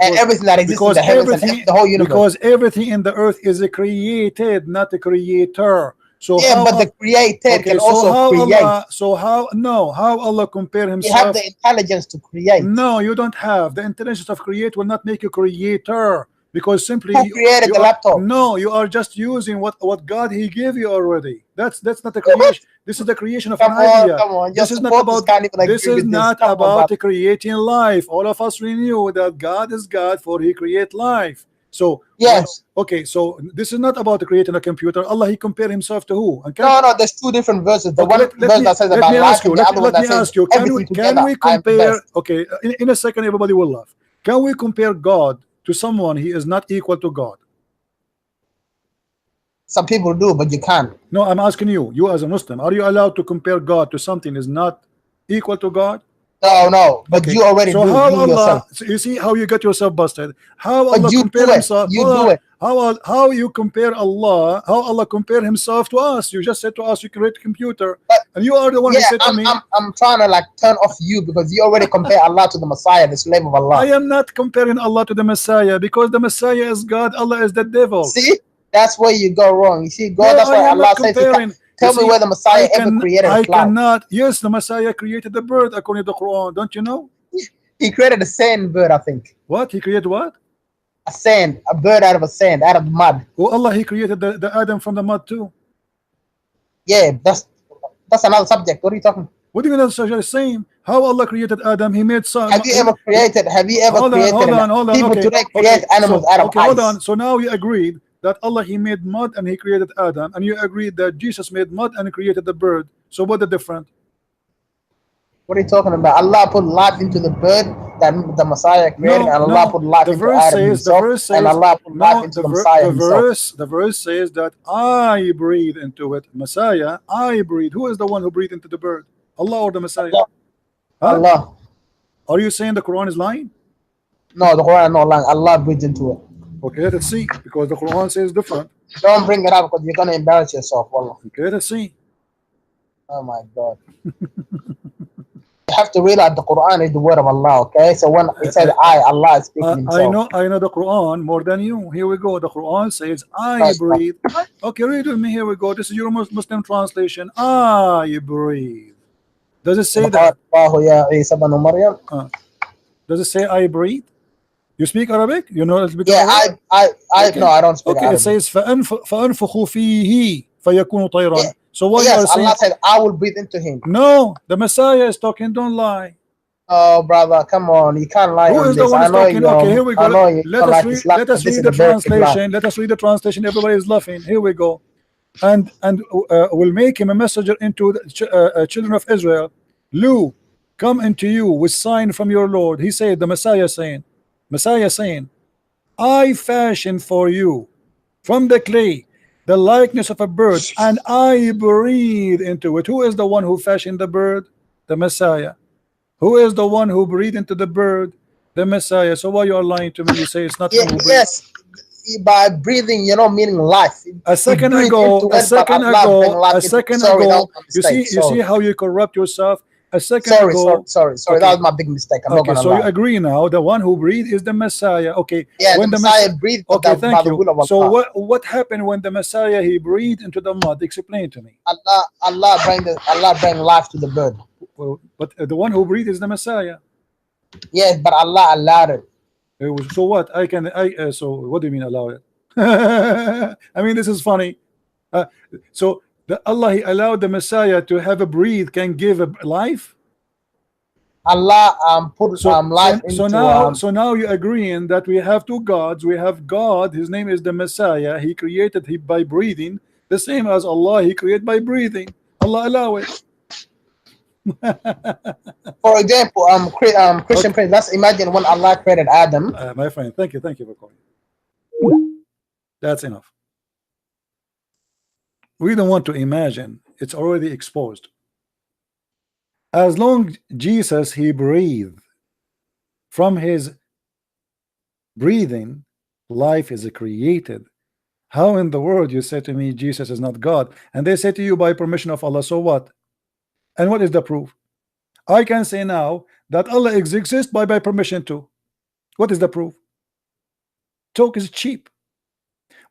And everything that exists in the heavens and the whole universe. Because everything in the earth is created, not a creator. So yeah, but the created can also create. How Allah compare himself? You have the intelligence to create. No, you don't have. The intelligence of create will not make you creator. Because simply who created the laptop? No, you are just using what God he gave you already. That's not the creation. This is the creation of an idea. Come on. This is not about creating life. All of us we knew that God is God, for he create life. So yes. Okay, so this is not about creating a computer. Allah he compared himself to who? No, there's two different verses. The one verse that says about life, and the other one that says everything together. Can we compare? Okay, in a second everybody will laugh. Can we compare God to someone he is not equal to God? Some people do, but you can't. No, I'm asking you as a Muslim, are you allowed to compare God to something is not equal to God? No, but you already do yourself. So you see how you get yourself busted. How Allah compare himself? How you compare Allah? How Allah compare himself to us? You just said to us you create a computer, and you are the one who said to me. I'm trying to like turn off you because you already compare Allah to the Messiah, the slave of Allah. I am not comparing Allah to the Messiah because the Messiah is God. Allah is the devil. See, that's where you go wrong. You see, God. That's why Allah says. Tell me where the Messiah ever created a cloud. Yes, the Messiah created the bird according to the Quran. Don't you know? He created a sand bird, I think. What? He created what? A bird out of sand, out of mud. Oh, Allah, he created the Adam from the mud too. Yeah, that's another subject. What are you talking? What do you mean that's the same? How Allah created Adam? He made sun. Have you ever created? Hold on. People today create animals out of ice. Hold on. So now you agreed that Allah he made mud and he created Adam, and you agreed that Jesus made mud and created the bird. So what the difference? What are you talking about? Allah put life into the bird that the Messiah created, and Allah put life into Adam himself, and Allah put life into the Messiah himself. The verse says that I breathe into it. Messiah, I breathe. Who is the one who breathed into the bird? Allah or the Messiah? Allah. Are you saying the Quran is lying? No, the Quran is not lying. Allah breathed into it. Okay, let's see, because the Quran says different. Don't bring it up because you're gonna embarrass yourself. Wallah. Okay, let's see. Oh my God. You have to realize the Quran is the word of Allah. Okay, so when it says Allah is speaking Himself. I know the Quran more than you. Here we go. The Quran says I Right. breathe. Okay, read with me. Here we go. This is your Muslim translation. I breathe. Does it say that? Does it say I breathe? You speak Arabic? You know it's Yeah, Arabic? okay. No, I don't speak Okay, Arabic. it says فأنفخ فيه فيكون طيرا. Yeah. So what you Yes, are saying? Allah said, I will breathe into him. No, the Messiah is talking. Don't lie. Oh, brother, come on. You can't lie Who on is the this. one I who's know talking? you. Okay, here we go. I know you Let don't us like read. this. Let us This read is the a very big lie. translation. Let us read the translation. Everybody is laughing. Here we go. And will make him a messenger into the children of Israel. Lu, come into you with sign from your Lord. He said, the Messiah saying, I fashion for you from the clay the likeness of a bird, and I breathe into it. Who is the one who fashioned the bird? The Messiah. Who is the one who breathed into the bird? The Messiah. So why you are lying to me? You say it's not him who breathed. Yes, by breathing, meaning life. A second ago, you see how you corrupt yourself. A second ago, sorry. Okay. That was my big mistake. I'm not Okay, gonna so you lie. agree now. The one who breathed is the Messiah. Okay. Yeah, when the Messiah breathed Okay, by thank the you. will of So Allah. what happened when the Messiah he breathed into the mud? Explain to me. Allah bring life to the bird. Well, but the one who breathed is the Messiah. Yes, but Allah allowed it. So what? So what do you mean allow it? I mean, this is funny. So Allah he allowed the Messiah to have a breathe, can give a life. Allah put life into. So now you're agreeing that we have two gods. We have God, his name is the Messiah. He created him by breathing, the same as Allah. He created by breathing. Allah allow it. For example, Christian Prince. Let's imagine when Allah created Adam. My friend, thank you for calling. That's enough. We don't want to imagine. It's already exposed. As long Jesus he breathed, from his breathing life is created. How in the world you say to me Jesus is not God? And they say to you by permission of Allah. So what? And what is the proof? I can say now that Allah exists by permission too. What is the proof? Talk is cheap.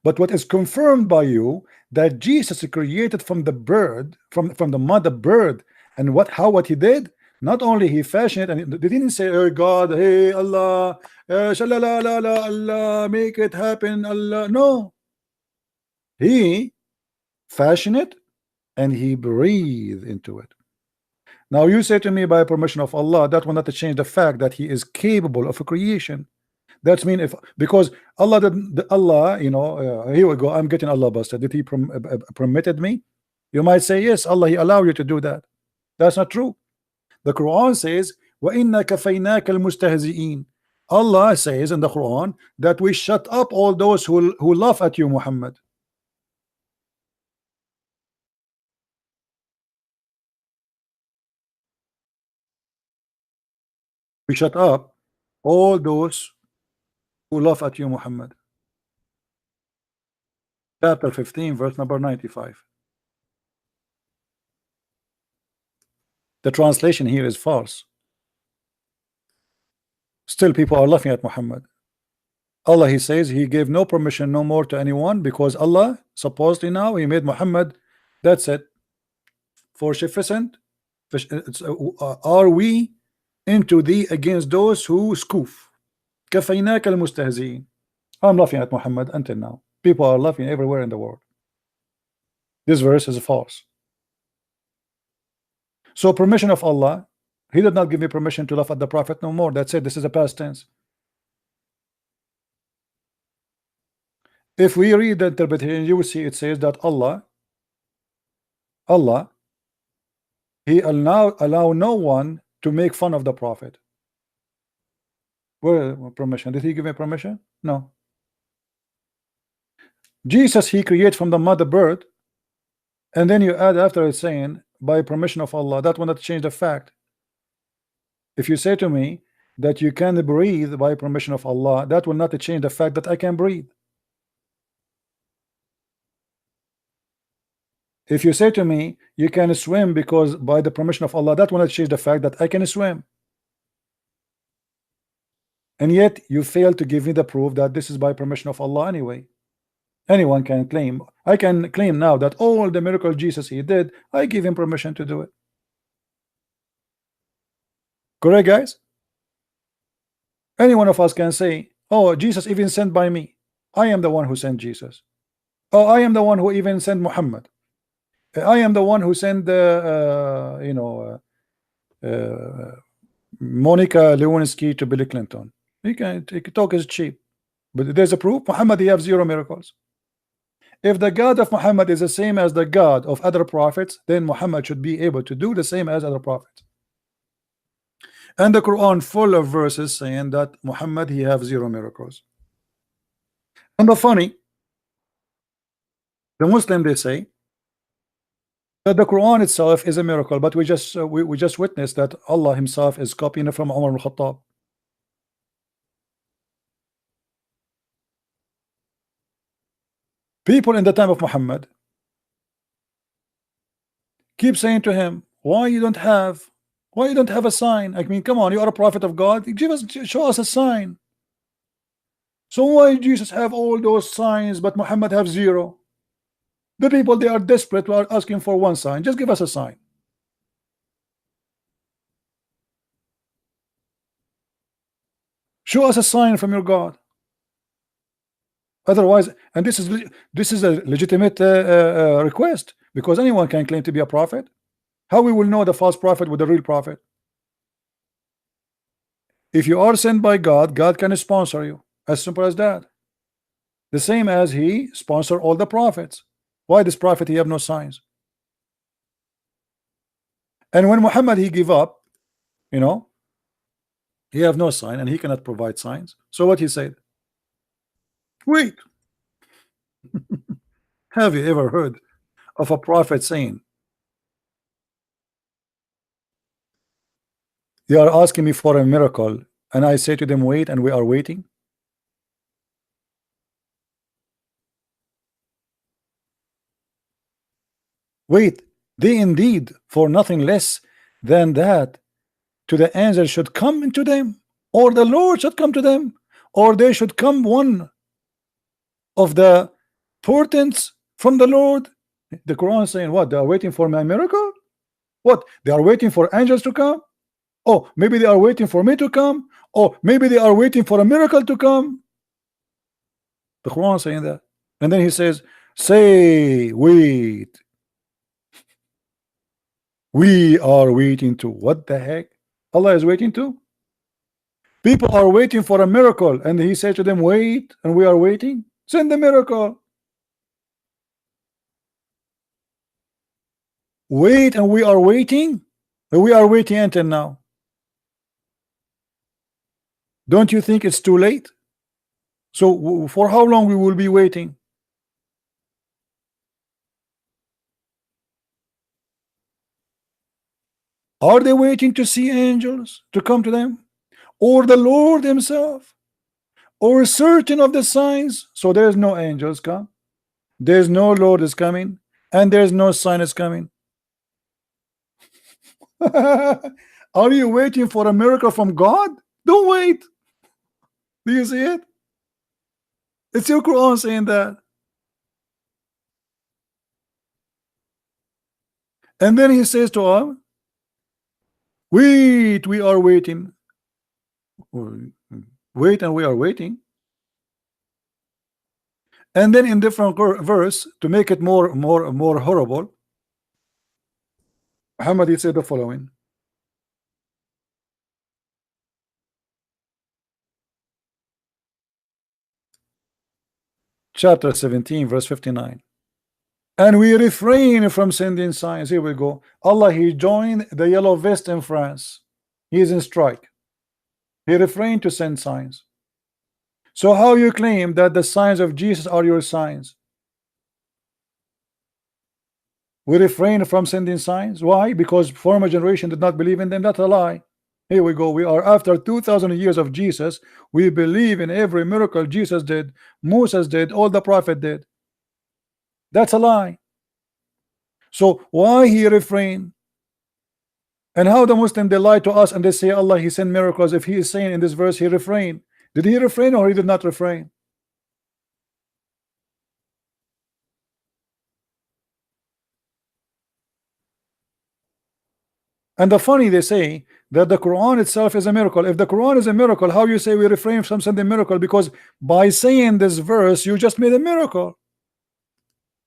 But what is confirmed by you that Jesus created from the bird, from the mother bird, and what he did? Not only he fashioned it, and they didn't say, "Oh God, hey Allah, Allah, make it happen, Allah." No, he fashioned it and he breathed into it. Now you say to me by permission of Allah, that will not change the fact that he is capable of a creation. That's mean if because Allah did Allah, you know, here we go. I'm getting Allah busted. Did he permitted me? You might say yes, Allah he allowed you to do that. That's not true. The Quran says, وَإِنَّا كَفَيْنَاكَ الْمُسْتَهْزِئِينَ. Allah says in the Quran that we shut up all those who laugh at you, Muhammad. We shut up all those who laugh at you, Muhammad. Chapter 15, verse number 95. The translation here is false. Still people are laughing at Muhammad. Allah he says he gave no permission no more to anyone because Allah supposedly now he made Muhammad, that's it, for sufficient. Are we into thee against those who scoof? كفيناك المستهزئين. I'm laughing at Muhammad until now. People are laughing everywhere in the world. This verse is false. So permission of Allah, he did not give me permission to laugh at the Prophet no more. That's it. This is a past tense. If we read the interpretation, you will see it says that Allah he allow no one to make fun of the Prophet. Where permission? Did he give me permission? No. Jesus he created from the mother bird, and then you add after it saying by permission of Allah. That will not change the fact. If you say to me that you can breathe by permission of Allah, that will not change the fact that I can breathe. If you say to me you can swim because by the permission of Allah, that will not change the fact that I can swim. And yet you fail to give me the proof that this is by permission of Allah anyway. Anyone can claim. I can claim now that all the miracle Jesus he did, I give him permission to do it. Correct, guys? Any one of us can say, oh, Jesus even sent by me. I am the one who sent Jesus. Oh, I am the one who even sent Muhammad. I am the one who sent Monica Lewinsky to Bill Clinton. He can talk is cheap, but there's a proof. Muhammad, he have 0 miracles. If the God of Muhammad is the same as the God of other prophets, then Muhammad should be able to do the same as other prophets. And the Quran full of verses saying that Muhammad he have 0 miracles. And the funny, the Muslim they say that the Quran itself is a miracle, but we just witnessed that Allah himself is copying it from Umar ibn Al Khattab. People in the time of Muhammad keep saying to him, why you don't have a sign? I mean, come on, you are a prophet of God, show us a sign. So why Jesus have all those signs but Muhammad have 0? The people, they are desperate, are asking for one sign. Just give us a sign. Show us a sign from your God. Otherwise, and this is a legitimate request, because anyone can claim to be a prophet. How we will know the false prophet with the real prophet? If you are sent by God, God can sponsor you. As simple as that. The same as he sponsored all the prophets. Why this prophet he have no signs? And when Muhammad he give up, he have no sign and he cannot provide signs. So what he said? Wait. Have you ever heard of a prophet saying, they are asking me for a miracle, and I say to them, wait, and we are waiting? Wait, they indeed for nothing less than that to the angel should come into them, or the Lord should come to them, or they should come one of the portents from the Lord. The Quran is saying what? They are waiting for my miracle? What? They are waiting for angels to come? Oh, maybe they are waiting for me to come? Oh, maybe they are waiting for a miracle to come? The Quran is saying that. And then he says, say, wait. We are waiting to. What the heck? Allah is waiting to? People are waiting for a miracle, and he said to them, wait, and we are waiting. Send the miracle. Wait, and we are waiting. We are waiting until now. Don't you think it's too late? So for how long we will be waiting? Are they waiting to see angels to come to them, or the Lord himself, or certain of the signs? So there's no angels come, there's no Lord is coming, and there's no sign is coming. Are you waiting for a miracle from God? Don't wait. Do you see it? It's your Quran saying that. And then he says to us, wait, we are waiting. Wait, and we are waiting. And then in different verse, to make it more horrible, Muhammad he said the following. Chapter 17, verse 59. And we refrain from sending signs. Here we go. Allah, he joined the yellow vest in France. He is in strike. He refrained to send signs. So how you claim that the signs of Jesus are your signs? We refrain from sending signs. Why? Because former generation did not believe in them. That's a lie. Here we go. We are after 2,000 years of Jesus. We believe in every miracle Jesus did, Moses did, all the prophet did. That's a lie. So why he refrain? And how the Muslim, they lie to us and they say Allah he sent miracles. If he is saying in this verse he refrained, did he refrain or he did not refrain? And the funny, they say that the Quran itself is a miracle. If the Quran is a miracle, how you say we refrain from something miracle? Because by saying this verse you just made a miracle.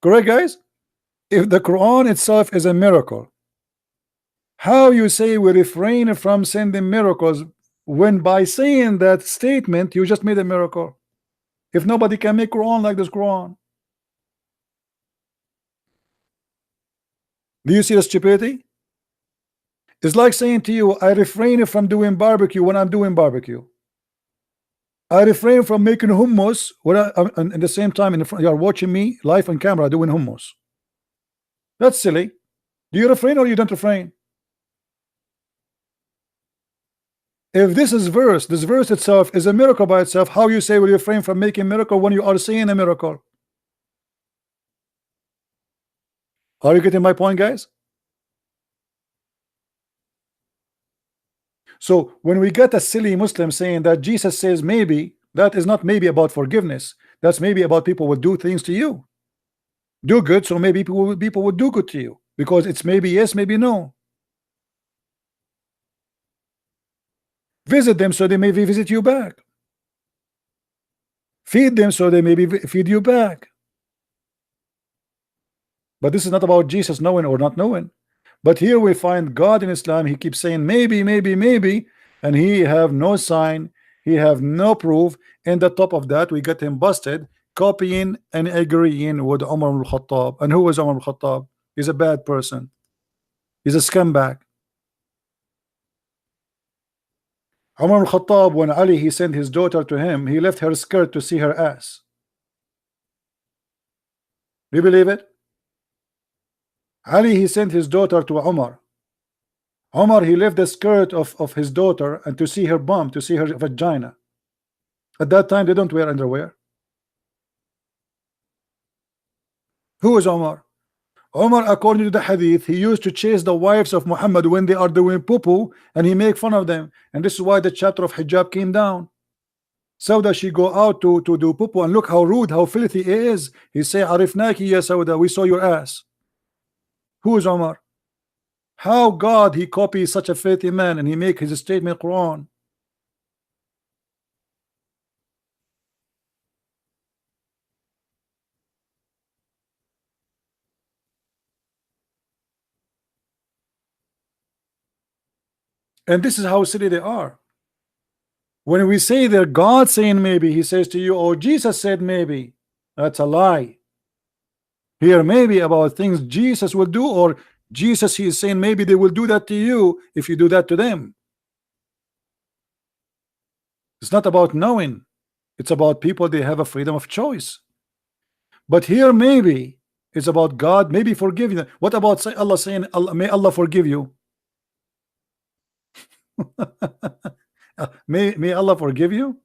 Correct, guys? If the Quran itself is a miracle, how you say we refrain from sending miracles when by saying that statement you just made a miracle? If nobody can make Quran like this Quran. Do you see the stupidity? It's like saying to you, I refrain from doing barbecue when I'm doing barbecue. I refrain from making hummus when I'm in the same time in the front, you are watching me live on camera doing hummus. That's silly. Do you refrain or you don't refrain? If this verse itself is a miracle by itself, how you say will you refrain from making miracle when you are saying a miracle? Are you getting my point, guys? So when we get a silly Muslim saying that Jesus says maybe, that is not maybe about forgiveness. That's maybe about people will do things to you. Do good, so maybe people will do good to you. Because it's maybe yes, maybe no. Visit them so they may visit you back. Feed them so they may feed you back. But this is not about Jesus knowing or not knowing. But here we find God in Islam, he keeps saying maybe, maybe, maybe, and he have no sign, he have no proof. And the top of that, we get him busted, copying and agreeing with Umar ibn Al Khattab. And who is Umar ibn Al Khattab? He's a bad person. He's a scumbag. Umar ibn Al Khattab, when Ali he sent his daughter to him, he left her skirt to see her ass. Do you believe it? Ali he sent his daughter to Umar. Umar he left the skirt of his daughter and to see her bum, to see her vagina. At that time they don't wear underwear. Who is Umar? Umar, according to the hadith, he used to chase the wives of Muhammad when they are doing poo-poo, and he make fun of them. And this is why the chapter of hijab came down. Sauda, she go out to do poo-poo, and look how rude, how filthy it is. He say, Arifnaki ya Sauda, we saw your ass. Who is Umar? How God he copies such a filthy man and he make his statement Quran? And this is how silly they are. When we say that God saying maybe, he says to you, oh, Jesus said maybe. That's a lie. Here maybe about things Jesus will do, or Jesus he is saying maybe they will do that to you if you do that to them. It's not about knowing, it's about people, they have a freedom of choice. But here maybe it's about God maybe forgiving them. What about Allah saying Allah, may Allah forgive you? may Allah forgive you?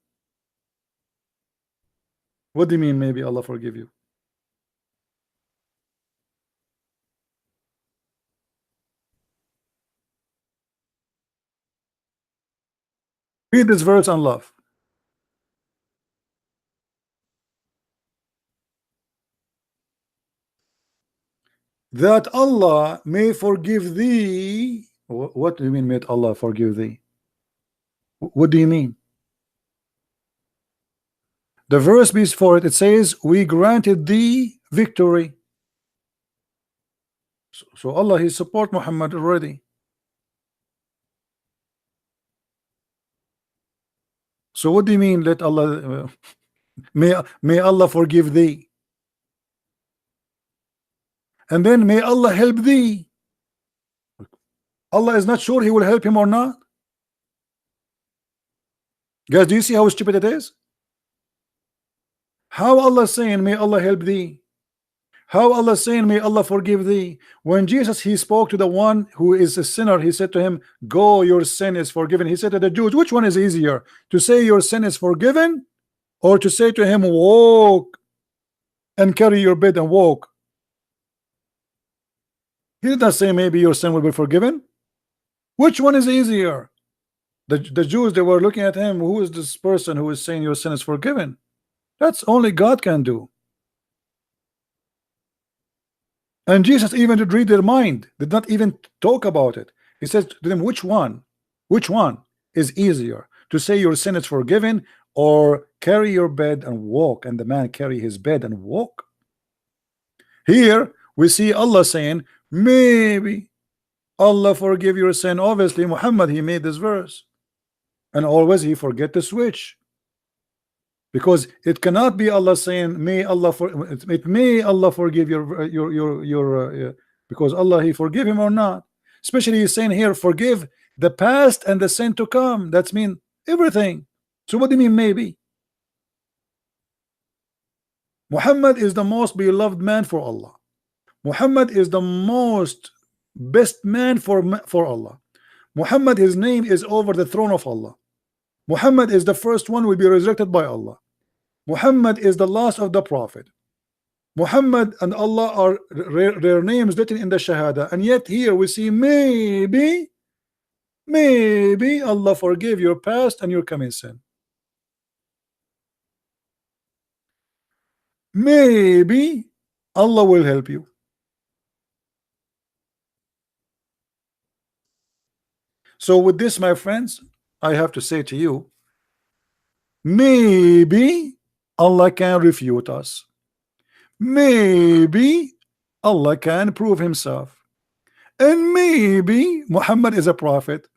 What do you mean maybe Allah forgive you? Read this verse on love. That Allah may forgive thee. What do you mean, may Allah forgive thee? What do you mean? The verse before it, it says, we granted thee victory. So Allah, he support Muhammad already. So what do you mean, let Allah, may Allah forgive thee? And then may Allah help thee. Allah is not sure he will help him or not. Guys, do you see how stupid it is? How Allah saying may Allah help thee? How Allah saying may Allah forgive thee? When Jesus he spoke to the one who is a sinner, he said to him, go, your sin is forgiven. He said to the Jews, which one is easier, to say your sin is forgiven, or to say to him, walk and carry your bed and walk? He did not say maybe your sin will be forgiven. Which one is easier? The Jews, they were looking at him. Who is this person who is saying your sin is forgiven? That's only God can do. And Jesus even did read their mind, did not even talk about it. He says to them, which one is easier, to say your sin is forgiven, or carry your bed and walk? And the man carry his bed and walk. Here we see Allah saying, maybe Allah forgive your sin. Obviously Muhammad, he made this verse, and always he forget to switch, because it cannot be Allah saying may Allah may Allah forgive your because Allah, he forgive him or not. Especially he's saying here, forgive the past and the sin to come. That's mean everything. So what do you mean maybe? Muhammad is the most beloved man for Allah. Muhammad is the most best man for Allah. Muhammad, his name is over the throne of Allah. Muhammad is the first one will be resurrected by Allah. Muhammad is the last of the prophet. Muhammad and Allah are their names written in the Shahada, and yet here we see maybe Allah forgive your past and your coming sin. Maybe Allah will help you. So with this, my friends, I have to say to you, maybe Allah can refute us. Maybe Allah can prove himself. And maybe Muhammad is a prophet,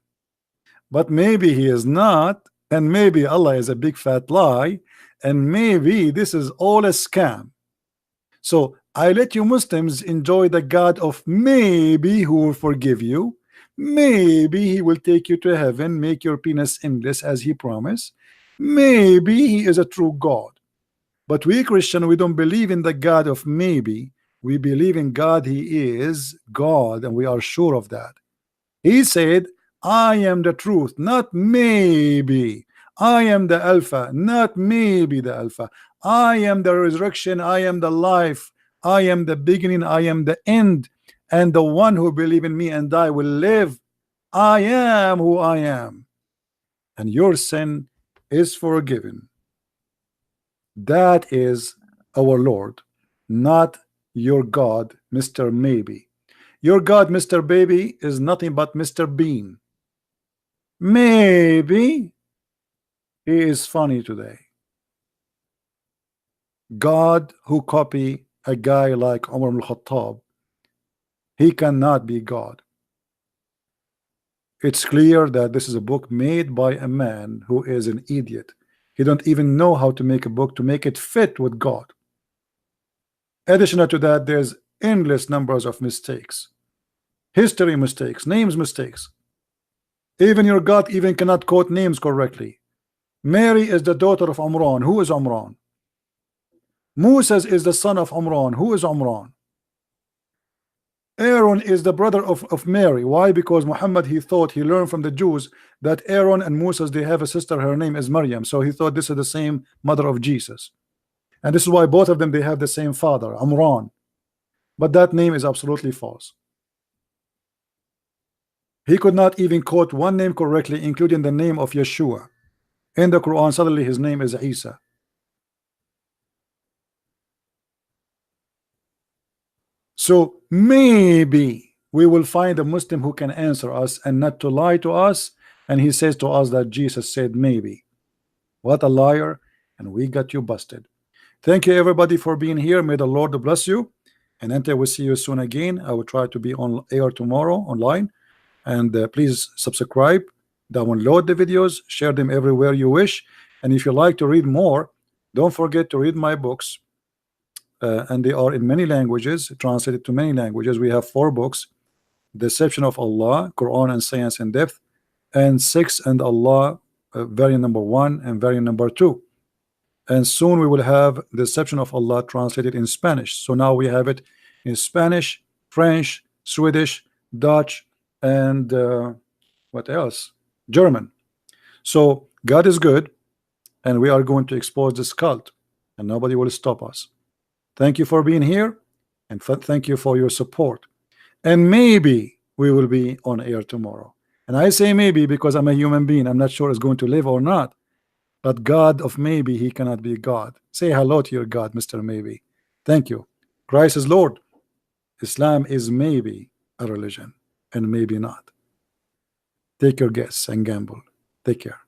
but maybe he is not, and maybe Allah is a big fat lie, and maybe this is all a scam. So I let you Muslims enjoy the God of maybe, who will forgive you. Maybe he will take you to heaven, make your penis endless as he promised. Maybe he is a true God. But we Christian, we don't believe in the God of maybe. We believe in God. He is God, and we are sure of that. He said, I am the truth, not maybe. I am the Alpha, not maybe the Alpha. I am the resurrection, I am the life, I am the beginning, I am the end, and the one who believe in me and die will live. I am who I am, and your sin is forgiven. That is our Lord, not your God, Mr. Maybe. Your God, Mr. Baby, is nothing but Mr. Bean. Maybe he is funny today. God who copy a guy like Umar ibn Al Khattab, he cannot be God. It's clear that this is a book made by a man who is an idiot. He don't even know how to make a book to make it fit with God. Additional to that, there's endless numbers of mistakes, history mistakes, names mistakes. Even your God even cannot quote names correctly. Mary is the daughter of Umran. Who is Umran? Moses is the son of Umran. Who is Umran? Aaron is the brother of Mary. Why? Because Muhammad, he thought, he learned from the Jews that Aaron and Moses, they have a sister, her name is Maryam. So he thought this is the same mother of Jesus. And this is why both of them, they have the same father, Amran. But that name is absolutely false. He could not even quote one name correctly, including the name of Yeshua. In the Quran, suddenly his name is Isa. So maybe we will find a Muslim who can answer us and not to lie to us. And he says to us that Jesus said maybe. What a liar. And we got you busted. Thank you everybody for being here. May the Lord bless you. And until we see you soon again, I will try to be on air tomorrow online. And please subscribe, download the videos, share them everywhere you wish. And if you like to read more, don't forget to read my books. And they are in many languages, translated to many languages. We have 4 books: Deception of Allah, Quran and Science in Depth, and 6 and Allah, variant number 1 and variant number 2. And soon we will have Deception of Allah translated in Spanish. So now we have it in Spanish, French, Swedish, Dutch, and what else? German. So God is good, and we are going to expose this cult, and nobody will stop us. Thank you for being here, and thank you for your support. and maybe we will be on air tomorrow. And I say maybe because I'm a human being. I'm not sure it's going to live or not. But God of maybe, he cannot be God. Say hello to your God, Mr. Maybe. Thank you. Christ is Lord. Islam is maybe a religion and maybe not. Take your guess and gamble. Take care.